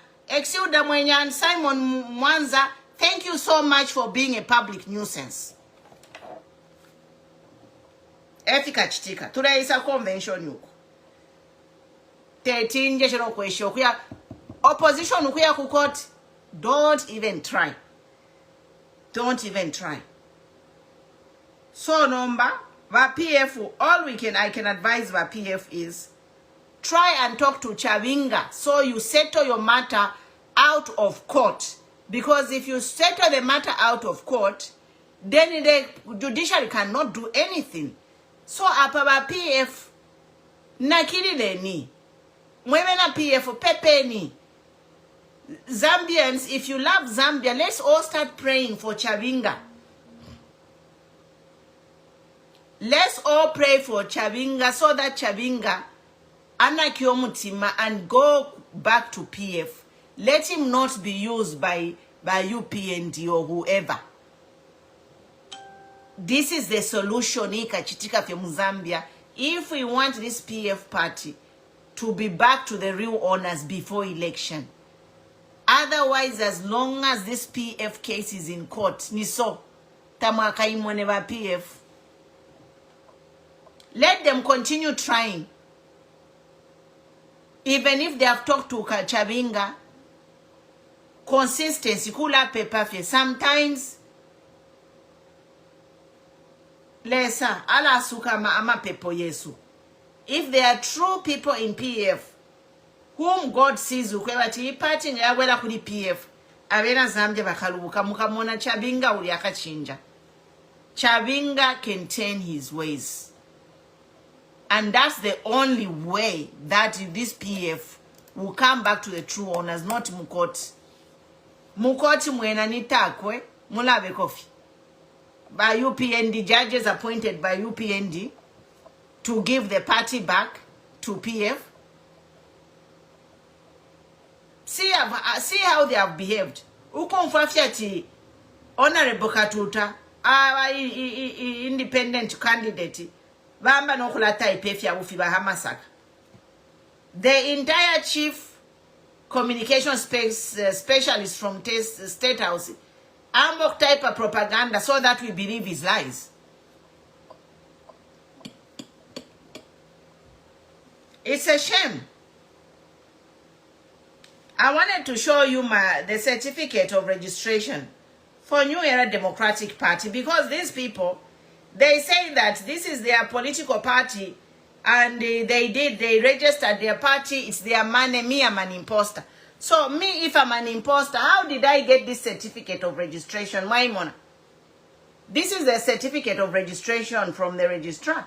mwenya and Simon Mwanza, thank you so much for being a public nuisance. Efika chitika. Turaisa convention yuko. 13 jesho kwesho kuya opposition kuya ku court. Don't even try. Don't even try. So number va PF, all I can advise va PF is try and talk to Chabinga so you settle your matter out of court. Because if you settle the matter out of court, then the judiciary cannot do anything. So apaba PF nakilileni. Mwewe na PF pepeni. Zambians, if you love Zambia, let's all start praying for Chabinga. Let's all pray for Chabinga so that Chabinga anakiomutima and go back to PF. Let him not be used by UPND or whoever. This is the solution ikachitika from Zambia if we want this PF party to be back to the real owners before election. Otherwise, as long as this PF case is in court, niso tamaka imoneva PF. Let them continue trying. Even if they have talked to Chabinga, consistency, kula paper. Sometimes lesa ala suka ama pepo yesu. If there are true people in PF whom God sees ukwebati party ngawela kuli PF abena Zambia bakalubuka mukamona Chabinga uli akachinja. Chabinga can turn his ways. And that's the only way that this PF will come back to the true owners, not Mukoti. Mukoti mwena nitakwe, mulabe kofi. By UPND, judges appointed by UPND to give the party back to PF. See how they have behaved. Ukomfafiati, Honorable Katuta, our independent candidate, Bamba no kulata ipefia ufiba Hamasaka. The entire chief communication specialist from State House, Ambok type of propaganda so that we believe his lies. It's a shame. I wanted to show you the certificate of registration for New Era Democratic Party, because these people, they say that this is their political party and they registered their party, it's their money, me I'm an imposter. So me, if I'm an imposter, how did I get this certificate of registration? Why, Mona? This is the certificate of registration from the registrar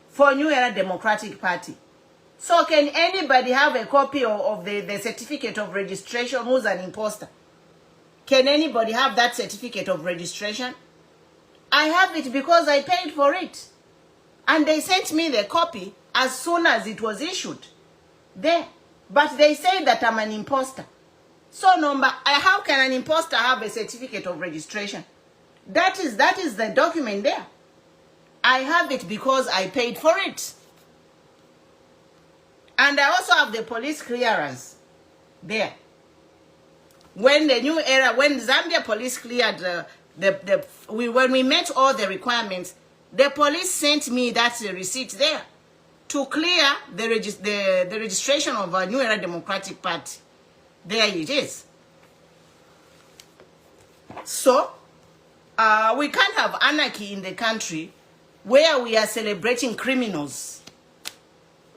for New Era Democratic Party. So can anybody have a copy of the certificate of registration who's an imposter? Can anybody have that certificate of registration? I have it because I paid for it. And they sent me the copy as soon as it was issued. There. But they say that I'm an imposter. So how can an imposter have a certificate of registration? That is the document there. I have it because I paid for it. And I also have the police clearance there. When the New Era, when Zambia police cleared when we met all the requirements, the police sent me that receipt there to clear the registration of a New Era Democratic Party. There it is. So, we can't have anarchy in the country where we are celebrating criminals.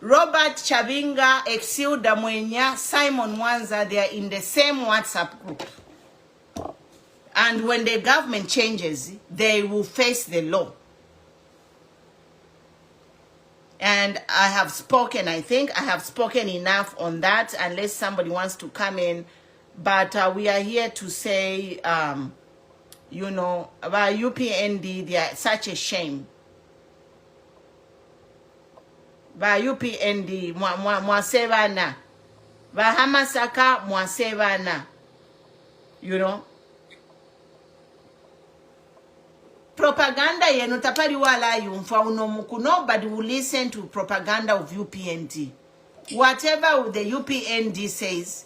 Robert Chabinga, Exilda Mwenya, Simon Mwanza, they are in the same WhatsApp group. And when the government changes, they will face the law. And I have spoken, I think I have spoken enough on that, unless somebody wants to come in. But we are here to say, you know, about UPND, they are such a shame. Ba UPND mwasebana, ba Hamasaka mwasebana, you know. Propaganda yenu tapari wala yumfa unomuku. Nobody will listen to propaganda of UPND. Whatever the UPND says,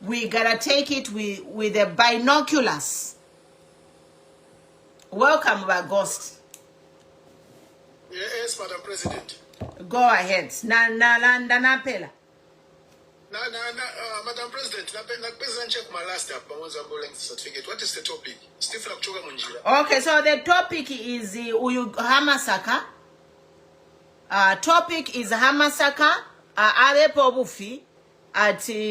we gotta take it with the binoculars. Welcome, Ghost. Yes, Madam President. Go ahead. Na pela. Madam President, President check my last certificate. What is the topic? Okay, so the topic is Hamasaka. Topic is Hamasaka. Arepo bufi ati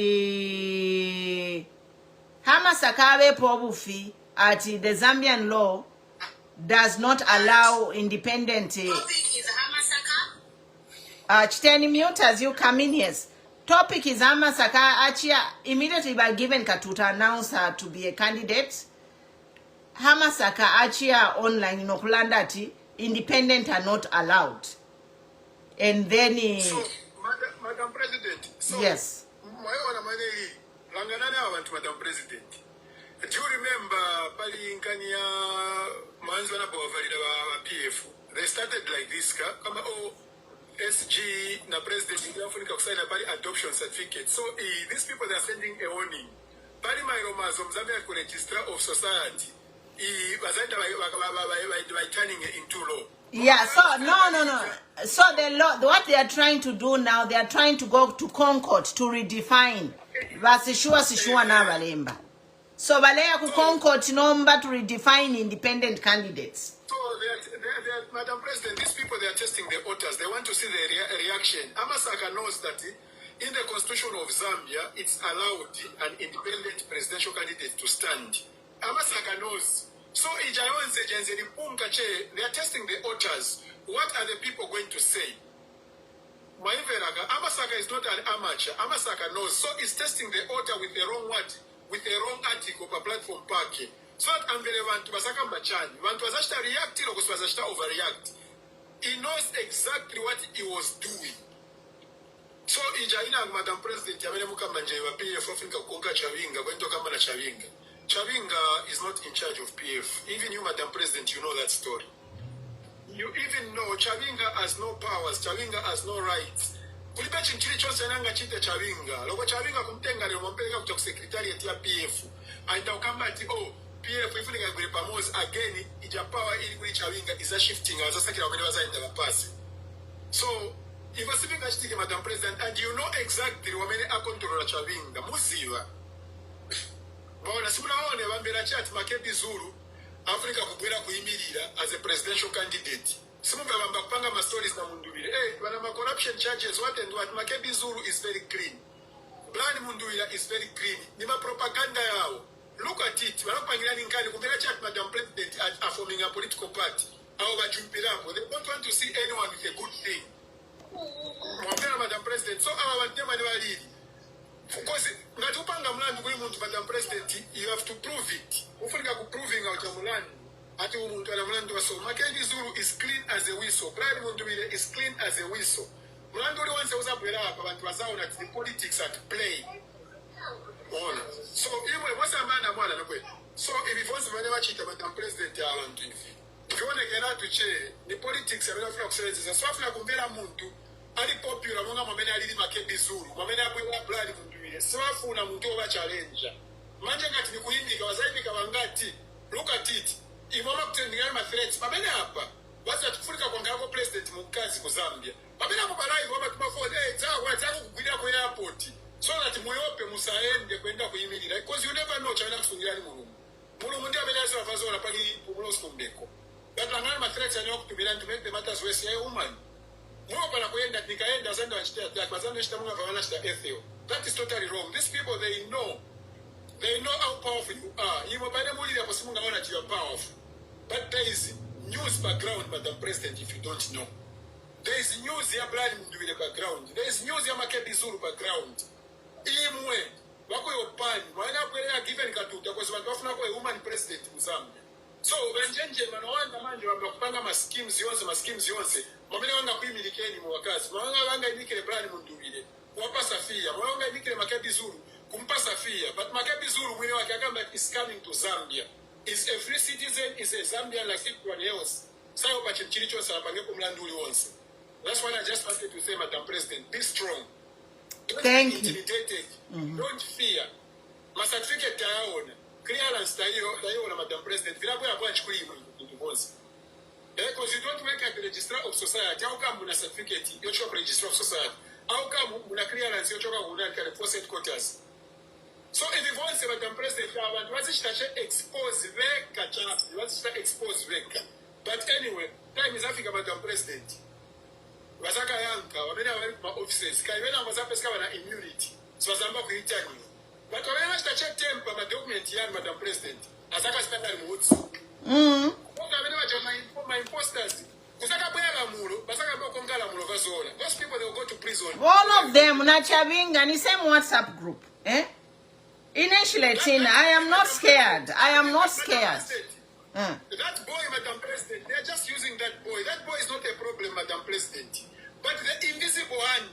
Hamasaka arepo bufi ati the Zambian law does not allow independent. Topic is Hamasaka. Chiteni mute as you come in, yes. Topic is Hamasaka. Achia immediately by given Katuta announce her to be a candidate. Hamasaka achia online in Okulandati, independent are not allowed. And then so, Madam President, so yes. Madam President. Do you remember Palinkania Manzana Bovalida PF? They started like this, come SG na President Africa sign a adoption certificate. So these people they are sending a warning. Pali my Romazom Zambia register of society. By turning it into law. Yeah, so no. So the law, what they are trying to do now, they are trying to go to Concord to redefine. Vasishua na valemba. So Valea ku Concord number to redefine independent candidates. So Madam President, these people they are testing the voters. They want to see the reaction. Hamasaka knows that in the constitution of Zambia, it's allowed an independent presidential candidate to stand. Hamasaka knows. So Ijayonze Jenze they are testing the altars. What are the people going to say? Hamasaka is not an amateur. Hamasaka knows. So he's testing the altar with the wrong word, with the wrong article per platform parking. So that I'm very want to Basaka Machani. Want to react or overreact. He knows exactly what he was doing. So Ijaina Madam President Yamemuka Manje wa PF Africa Konka Chavinga going to come na Chavinga. Chavinga is not in charge of PF. Even you, Madam President, you know that story. You even know Chavinga has no powers, Chavinga has no rights. Kulipechi nchili chose nanga chite Chavinga. Loko Chavinga kumtenga leo mpeleka kutoka secretariat ya PF. Aita ukamba ati PF ifunika kule pamoja again ija power ili kuli Chavinga is a shifting sasa kila wakati wazaenda lapasi. So if a speaker chitike Madam President and you know exactly wamene akontrola Chavinga musiva. Bona simunaone bambera chat Makebi Zulu Africa kubwera kuyimirira as a presidential candidate. Simumba bamba kupanga ma stories na Mundubire. Wana ma corruption charges what and what. Makebi Zulu is very clean. Plan Mundubire is very clean. Ni ma propaganda yao. Look at it. Wanapangira ninkani kubwera chat Madam President are forming a political party. Au bajumpirapo. They don't want to see anyone with a good thing. Mwambia Madam President. So awa wantema ni walidi. Because ngatupanga mlandu kuli muntu Madam President, you have to prove it. Ufika kuproving out mlandu. Ati umuntu ala mlandu waso. Makebi Zulu is clean as a whistle. Brad Mundubire is clean as a whistle. Mlandu uli wanse uzabwela hapa bantu wazao na the politics at play. Ona. So iwe wasa mana mwana nakwe. So if you want to wachita Madam President ya alantu ifi. If you want to get out to chair, the politics ya wafika kuseleza. So wafika kumbela muntu ali popular monga mwamene alili Makebi Zulu. Mwamene abwewa Brad Mundubire. Swafuna muntu oba challenge. Manje ngati ni kuindika wazaibika wangati. Look at it. Imama kutendinga ma threats. Pamene hapa. Wazi atukufurika kwa ngako president mkazi ku Zambia. Pamene hapo balai wama tumafode. Zako kukwida kwa airport. So that muyope musaende kwenda kuyimirira. Because you never know chawena kusungira ni mulumu. Mulumu ndia benyazi wafazo wanapagi pumulos kumbeko. But langana ma threats yanyo kutumira to make the matters worse ya woman. Mwopa na kuenda nikaenda zanda wanchitea attack. Wazanda nishita munga kawana shita etheo. That is totally wrong. These people, they know how powerful you are. You are powerful. But there is news background, Madam President, if you don't know. There is news here, blood in the background. There is news here, Makebi Zulu background. Imwe, wako yopani, wana kwelea given katuta, kwa sababu wafuna kwa woman president Mzambia. So, wenjenje, manawanda manje, wapanga ma schemes yonse, mwamene wanga kuimilikeni mwakazi, wanga imikele blood mundubile. Wapasa fia, mwanga imikele Makebi Zulu, kumpasa fia, but Makebi Zulu mwine wake akamba is coming to Zambia. Is a free citizen, is a Zambian like everyone else. Sayo pachimchilicho salapange kumlanduli once. That's what I just wanted to say, Madam President. Be strong. Don't be intimidated. Don't fear. My certificate tayaona. Clearance tayaona, Madam President. Vilabu ya branch kuli into bonds. Because you don't work at the Registrar of Society. How come muna certificate? You choke Registrar of Society. How come muna clearance? You choke at the force headquarters. So if you want to say Madam President, what's it expose veka chapi? What's it expose veka? But anyway, time is Africa, Madam President. Wasaka yanka, wamena ma offices. Kaivena wazapeska wana immunity. So wazamba kuhitani. But wamena check temper ma document yan, Madam President. Asaka spenda mutsu. Oka wamena wajama ma imposters. Kusaka bwela mulo, basaka bwa kongala mulo vazola. Those people they will go to prison. All of them na Chavinga ni same WhatsApp group, eh? Initially, Tina, I am not scared. I am not scared. That boy, Madam President, they are just using that boy. That boy is not a problem, Madam President. But the invisible hand.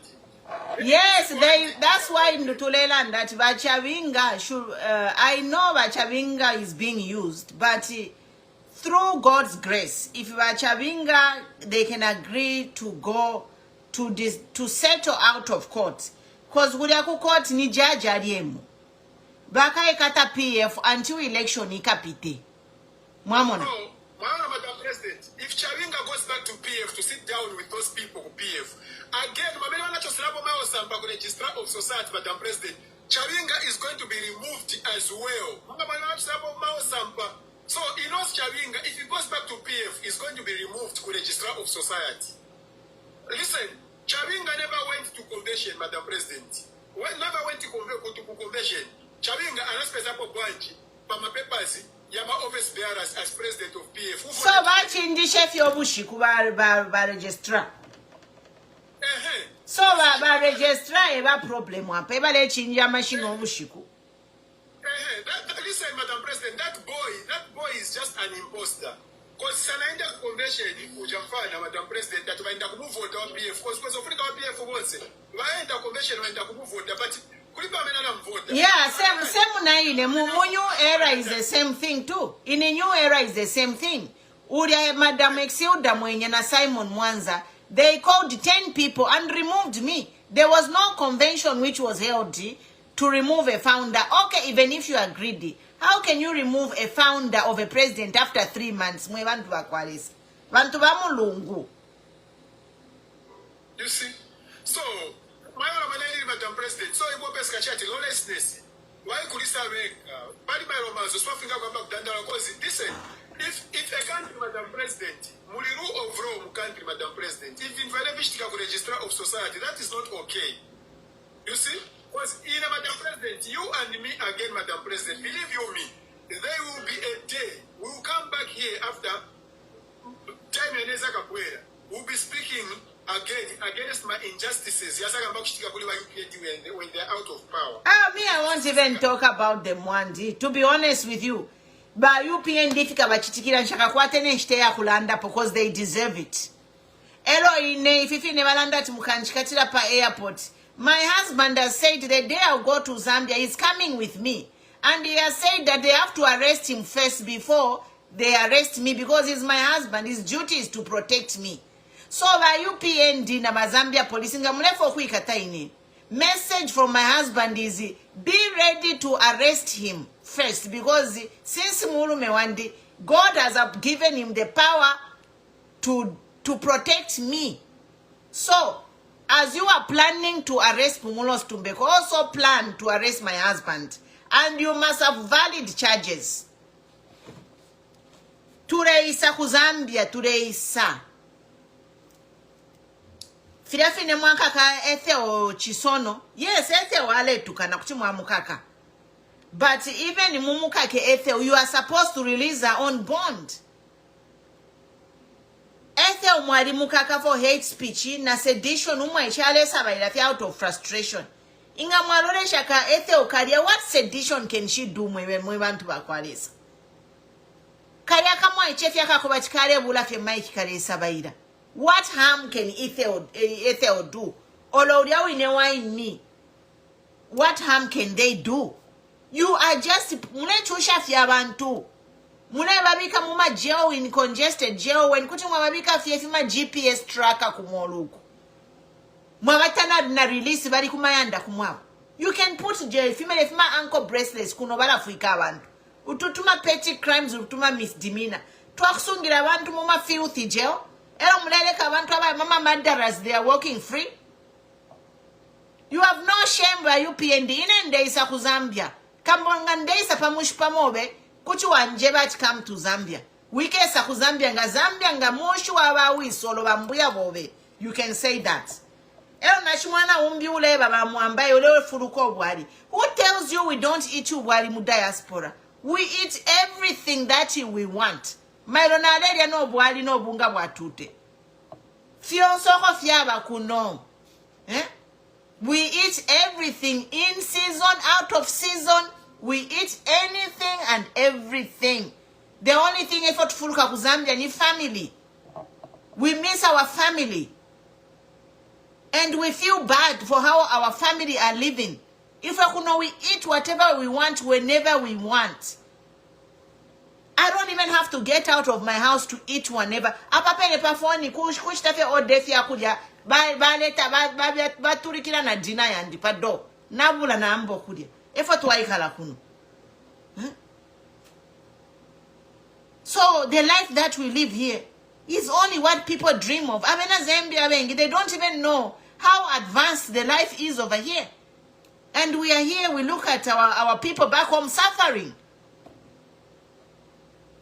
Yes, that's why in Tulela that Vachavinga should. I know Vachavinga is being used, but through God's grace, if Vachavinga they can agree to go to this to settle out of court, because Wudaku court ni judge aliemu. Baka ekata PF until election ikapite. Mwamona. No, Madam President, if Chavinga goes back to PF to sit down with those people who PF, again, Mamela Nachoslabo Maosamba, Registrar of Society, Madam President, Chavinga is going to be removed as well. So he knows Chavinga, if he goes back to PF, he's going to be removed to Registrar of Society. Listen, Chavinga never went to convention, Madam President. Never went to convention. Chavinga anaspesa hapo bwanji, pama papers, Yama office bearers as president of PF. So much in the chef Yobushiku by registrar. So by registrar a problem one paper let in your machine Obushiku. Listen, Madam President, that boy is just an imposter. Because Sanainda convention Ujamfana, Madam President, that when the move vote on PF, because of Africa PF was it. Why the convention when the move vote, but yeah, same na in a new era is the same thing too. In a new era is the same thing. Uria Madam Exilda Mwenye na Simon Mwanza, they called 10 people and removed me. There was no convention which was held to remove a founder. Okay, even if you are greedy, how can you remove a founder of a president after 3 months? You see? So, Madam President, so you best catch it, lawlessness. Why could you make body my romance, swapping up about Dandara? Listen, if a country, Madam President, Muliru of Rome country, Madam President, if in Valevichika registrar of society, that is not okay. You see? Because in Madam President, you and me again, Madam President, believe you me, there will be a day, we will come back here after time and we'll be speaking again against my injustices when they're out of power. Me, I won't even talk about them one day. To be honest with you, but UPN difficult because they deserve it. If you never landed to airport, my husband has said the day I'll go to Zambia, he's coming with me. And he has said that they have to arrest him first before they arrest me because he's my husband. His duty is to protect me. So the UPND na Zambia police message from my husband is be ready to arrest him first because since Murumewandi, God has given him the power to protect me. So as you are planning to arrest Pumulos Tumbeko, also plan to arrest my husband. And you must have valid charges. Tureisa Kuzambia, Tureisa. Filafine mwakaka Etheo Chisono. Yes, Etheo wale tukana kuchimwa mukaka. But even mumukake Etheo, you are supposed to release her own bond. Ethel mwari mukaka for hate speech na sedition umaichale sabailati out of frustration. Inga mwalole shaka Ethel karia, what sedition can she do mwe bantu bakwalesa? Karia kama ichefya kakubachikale bulafe maiki kare sabaila. What harm can Ethel do? Oloria winewa ni. What harm can they do? You are just mune chusha fya bantu. Mune babika muma jail in congested jail when kuti mwabika fiyefima GPS tracker kumoluku. Mwabatana na release bari kumayanda kumwabu. You can put jail fima ankle bracelets kunobala fuika abantu. Ututuma petty crimes ututuma misdemeanor. Twakusungira abantu muma filthy jail. Ero muleleka abantu aba mama murderers, they are walking free. You have no shame by UPND inende isa ku Zambia. Kambonga ndeisa pamushi pamobe. Kuchi wanje bati come to Zambia. Wikesa ku Zambia nga moshu wabawi solo bambuya bobe. You can say that. Ero nashimwana umbi ule baba muambaye ule furuko bwali. Who tells you we don't eat bwali mu diaspora? We eat everything that we want. Mailona aleria no bwali no bunga bwatute. Fio soko fiaba kuno. We eat everything in season, out of season. We eat anything and everything. The only thing effort furuka ku Zambia ni family. We miss our family. And we feel bad for how our family are living. If we eat whatever we want, whenever we want. I don't even have to get out of my house to eat whenever. Apapele pafoni kush tafe odefi akuja. Ba turikila na dina yandi pado. Nabula na ambo kudia. Effort waikala kuno. So the life that we live here is only what people dream of. They don't even know how advanced the life is over here. And we are here, we look at our people back home suffering.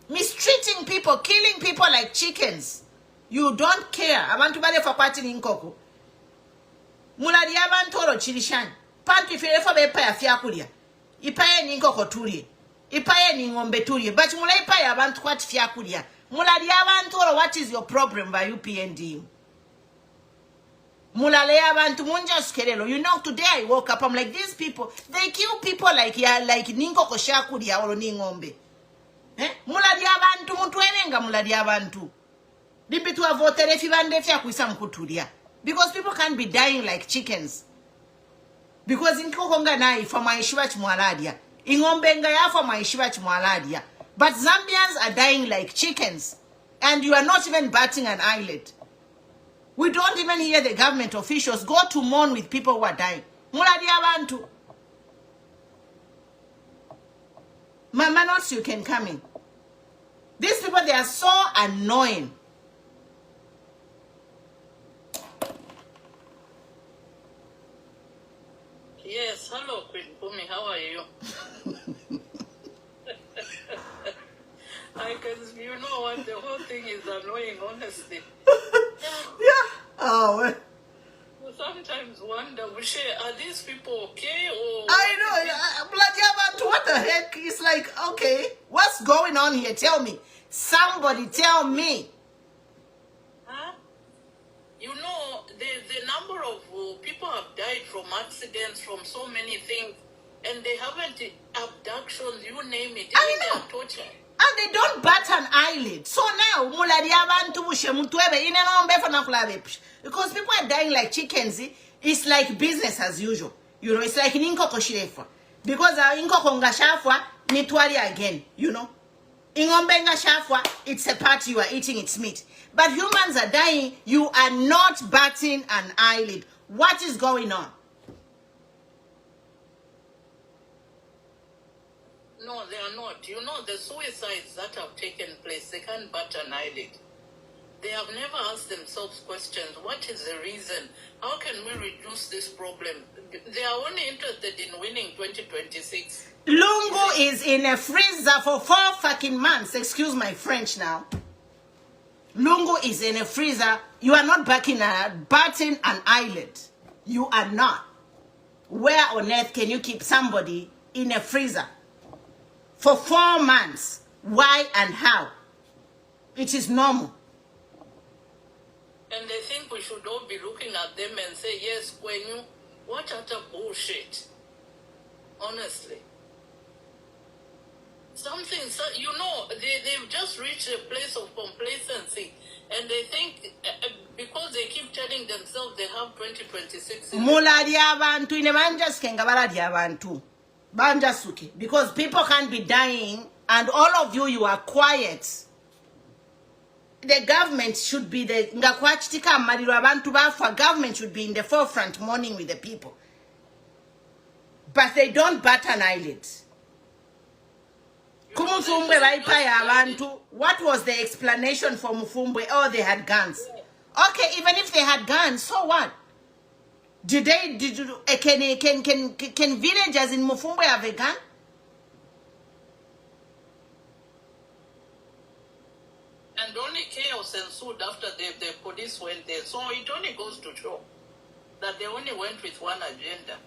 Mistreating people, killing people like chickens. You don't care. Abantu bale for party nkoko. Muladi abantoro chilishan. Pantu iferefa bepa ya fiakulia. Ipaye nkoko tuli. ipaye ni ngombe tulye but mula ipaye abantu kwati fyakulya mulali abantu or what is your problem by UPND mulale abantu munja skelelo. You know, today I woke up, I'm like, these people, they kill people like ninko koshakulya or ningombe. Mulali abantu mutwerenga mulali abantu limbitu avotere fibande fya kuisa mkutulia because people can't be dying like chickens because inkokonga nai for maishiba chmwaladia ingombe nga ya for maishiba chmwaladia but Zambians are dying like chickens and you are not even batting an eyelid. We don't even hear the government officials go to mourn with people who are dying. Mulali abantu Mama Notes, you can come in. These people, they are so annoying. Yes, hello, Queen Bumi, how are you? I can, you know what, the whole thing is annoying, honestly. Yeah. Oh, well. You sometimes wonder, are these people okay or... I know. Bloody what the heck? It's like, okay, what's going on here? Tell me. Somebody tell me. Huh? You know, the number of people have died from accidents, from so many things, and they haven't abductions, you name it. I know. Torture. And they don't bat an eyelid. So now, because people are dying like chickens, it's like business as usual. You know, it's like ninko koshirefa. Because inko konga shafwa, nitwali again, you know. Ingombenga shafwa, it's a part you are eating its meat. But humans are dying, you are not batting an eyelid. What is going on? No, they are not. You know, the suicides that have taken place, they can't bat an eyelid. They have never asked themselves questions. What is the reason? How can we reduce this problem? They are only interested in winning 2026. Lungu is in a freezer for 4 fucking months. Excuse my French now. Lungu is in a freezer. You are not batting an eyelid. You are not. Where on earth can you keep somebody in a freezer for 4 months? Why and how? It is normal. And they think we should all be looking at them and say, yes, when you, what utter bullshit. Honestly. Something, you know, they've just reached a place of complacency. And they think, because they keep telling themselves they have 2026. Because people can't be dying and all of you are quiet. The government should be the government should be in the forefront mourning with the people. But they don't bat an eyelid. What was the explanation for Mufumbwe? Oh, they had guns. Okay, even if they had guns, so what? Can villagers in Mufumbwe have a gun? And only chaos ensued after the police went there. So it only goes to show that they only went with one agenda.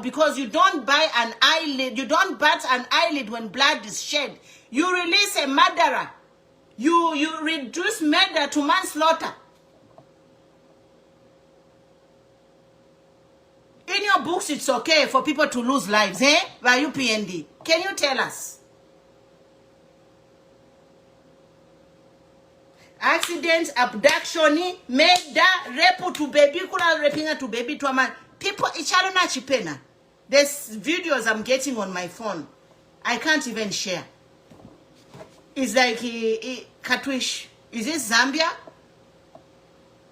Because you don't buy an eyelid, you don't bat an eyelid when blood is shed. You release a murderer. You reduce murder to manslaughter. In your books, it's okay for people to lose lives, eh? By UPND. Can you tell us? Accident, abduction, murder, rape to baby, raping to baby to a man. People, chipena. There's videos I'm getting on my phone. I can't even share. It's like Katwish. Is this Zambia?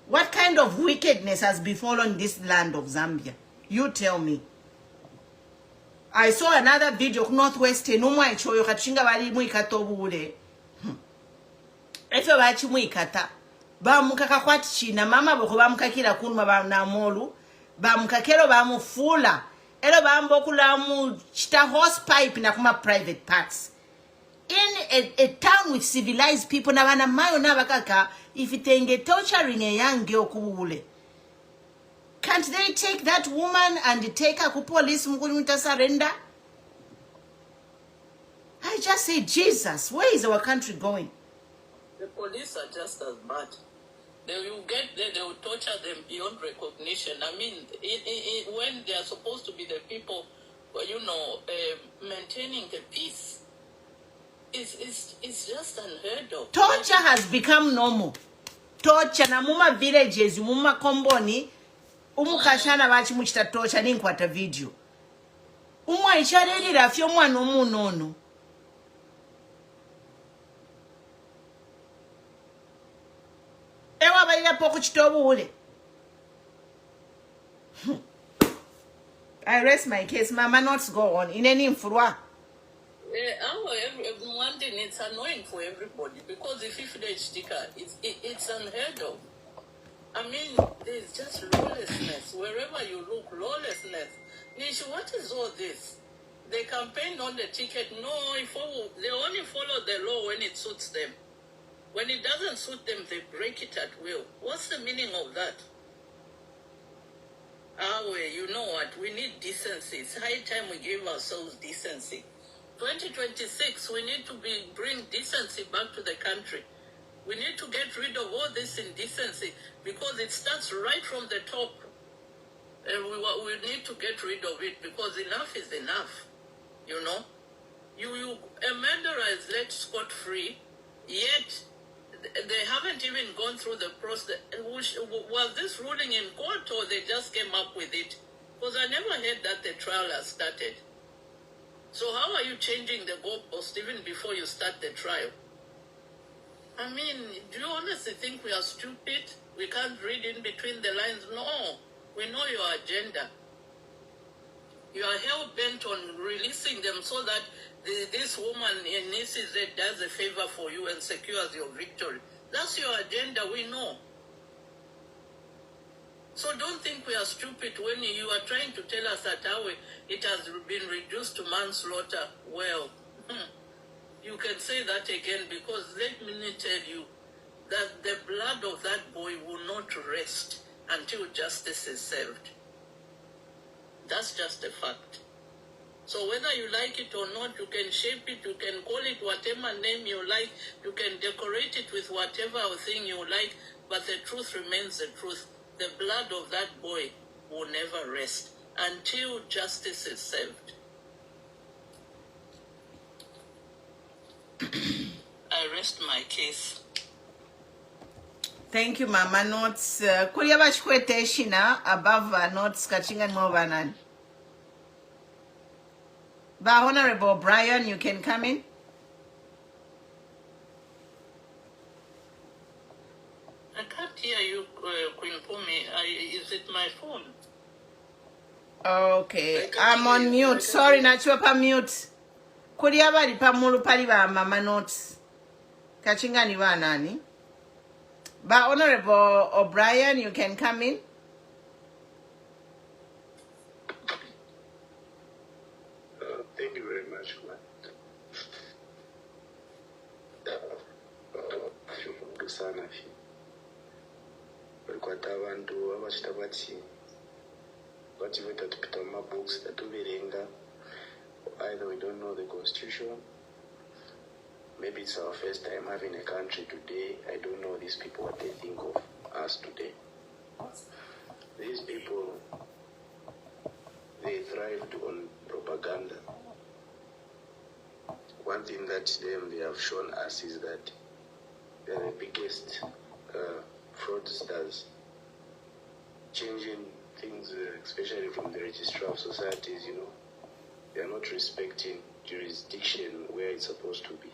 What kind of wickedness has befallen this land of Zambia? You tell me. I saw another video, Northwest, no more choyo kachinga bali muikatobule. Efe bachi muikata. Ba mukaka kwati china mama boko ba mukakira kunuma ba na molu. Ba mukakero ba mufula. Elo ba mbokula mu chita horse pipe na kuma private parts. In a town with civilized people na wana mayo na bakaka if itenge torturing a young girl kubule. Can't they take that woman and take her to police mukunyuta surrender? I just say, Jesus, where is our country going? The police are just as bad. They will get there, they will torture them beyond recognition. I mean, when they are supposed to be the people, maintaining the peace, it's just unheard of. Torture has become normal. Torture na muma villages, muma komboni, umukashana bachi muchita torture ni nkwata video. Umwa ichareli rafyo mwana nono. Ewa balila poko chitobu ule. I rest my case. Mama, not go on. In any influence. One thing, it's annoying for everybody because if you sticker, it's unheard of. I mean, there's just lawlessness. Wherever you look, lawlessness. Nishu, what is all this? They campaign on the ticket. No, they only follow the law when it suits them. When it doesn't suit them, they break it at will. What's the meaning of that? You know what? We need decency. It's high time we give ourselves decency. 2026, we need to bring decency back to the country. We need to get rid of all this indecency because it starts right from the top. And we need to get rid of it because enough is enough. You know? A murderer is let scot-free, yet they haven't even gone through the process. Was this ruling in court or they just came up with it? Because I never heard that the trial has started. So how are you changing the goalpost even before you start the trial? I mean, do you honestly think we are stupid? We can't read in between the lines? No, we know your agenda. You are hell-bent on releasing them so that this woman in Nisi does a favor for you and secures your victory. That's your agenda, we know. So don't think we are stupid when you are trying to tell us that it has been reduced to manslaughter. Well, you can say that again because let me tell you that the blood of that boy will not rest until justice is served. That's just a fact. So whether you like it or not, you can shape it, you can call it whatever name you like, you can decorate it with whatever thing you like, but the truth remains the truth. The blood of that boy will never rest until justice is served. I rest my case. Thank you, Mama. Notes. Kulia bachkwete shina above notes kachinga mwabanan. Ba Honorable Brian, you can come in. I can't hear you, Queen Pumi. Is it my phone? Okay, I'm on mute. Sorry, nachuapa mute. Kulia bali pamulu pali ba Mama Notes. Kachinga ni ba nani? Ba Honorable O'Brien, you can come in. Thank you very much, man. Kwata abantu abachita vati tipita mumabooks tatuverenga. Either we don't know the constitution, maybe it's our first time having a country today. I don't know these people what they think of us today. These people, they thrived on propaganda. One thing that they have shown us is that they are the biggest fraudsters, changing things, especially from the registrar of societies, you know. They are not respecting jurisdiction where it's supposed to be.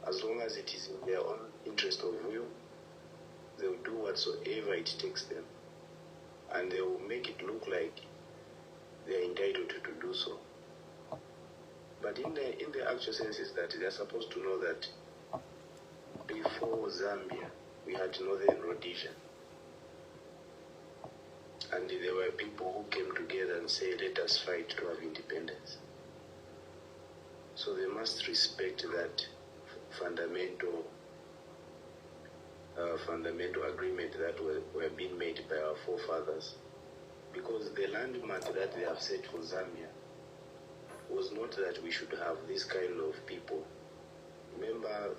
As long as it is in their own interest of will, they will do whatsoever it takes them. And they will make it look like they are entitled to do so. But in the actual sense is that they are supposed to know that before Zambia, we had Northern Rhodesia. And there were people who came together and said, let us fight to have independence. So they must respect that fundamental fundamental agreement that were being made by our forefathers. Because the landmark that they have set for Zambia was not that we should have this kind of people. Remember,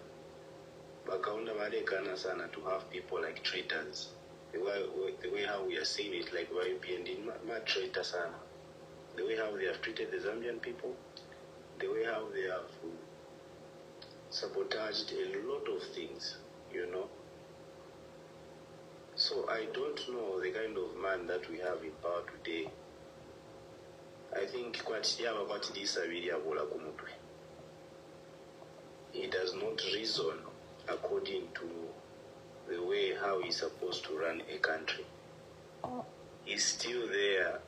Bakaunda Madekana Sana to have people like traitors. The way how we are seeing it, like YPND, not traitor Sana. The way how they have treated the Zambian people, the way how they have sabotaged a lot of things, you know. So I don't know the kind of man that we have in power today. I think he does not reason according to the way how he's supposed to run a country. He's still there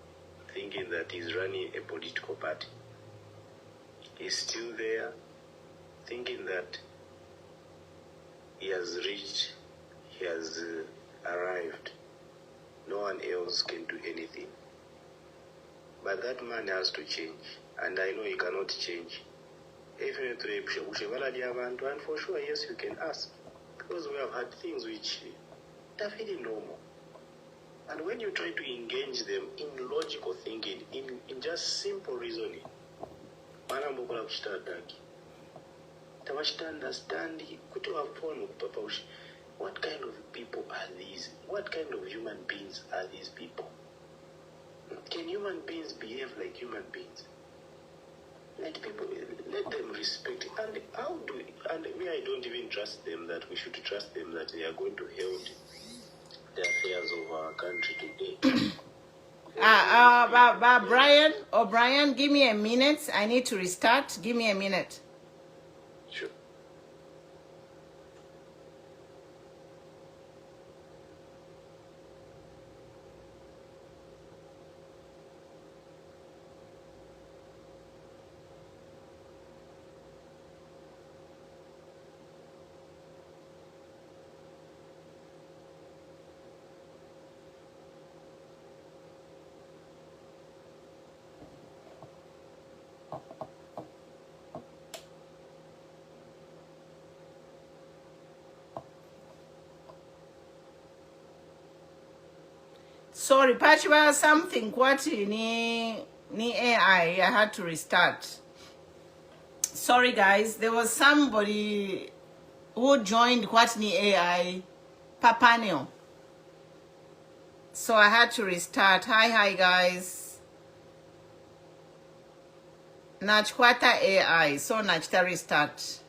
thinking that he's running a political party. He's still there thinking that he has reached, he has arrived. No one else can do anything. But that man has to change, and I know he cannot change. And for sure, yes, you can ask, because we have had things which are very normal. And when you try to engage them in logical thinking, in just simple reasoning, understand what kind of people are these? What kind of human beings are these people? Can human beings behave like human beings? Let them respect. And how do we, and me, I don't even trust them that we should trust them that they are going to hold the affairs of our country today. Brian, give me a minute. I need to restart. Give me a minute. Sure. Sorry, Pachiba, something what ni AI. I had to restart. Sorry guys, there was somebody who joined what ni AI Papanio. So I had to restart. Hi guys. Nachwata AI. So nachta restart.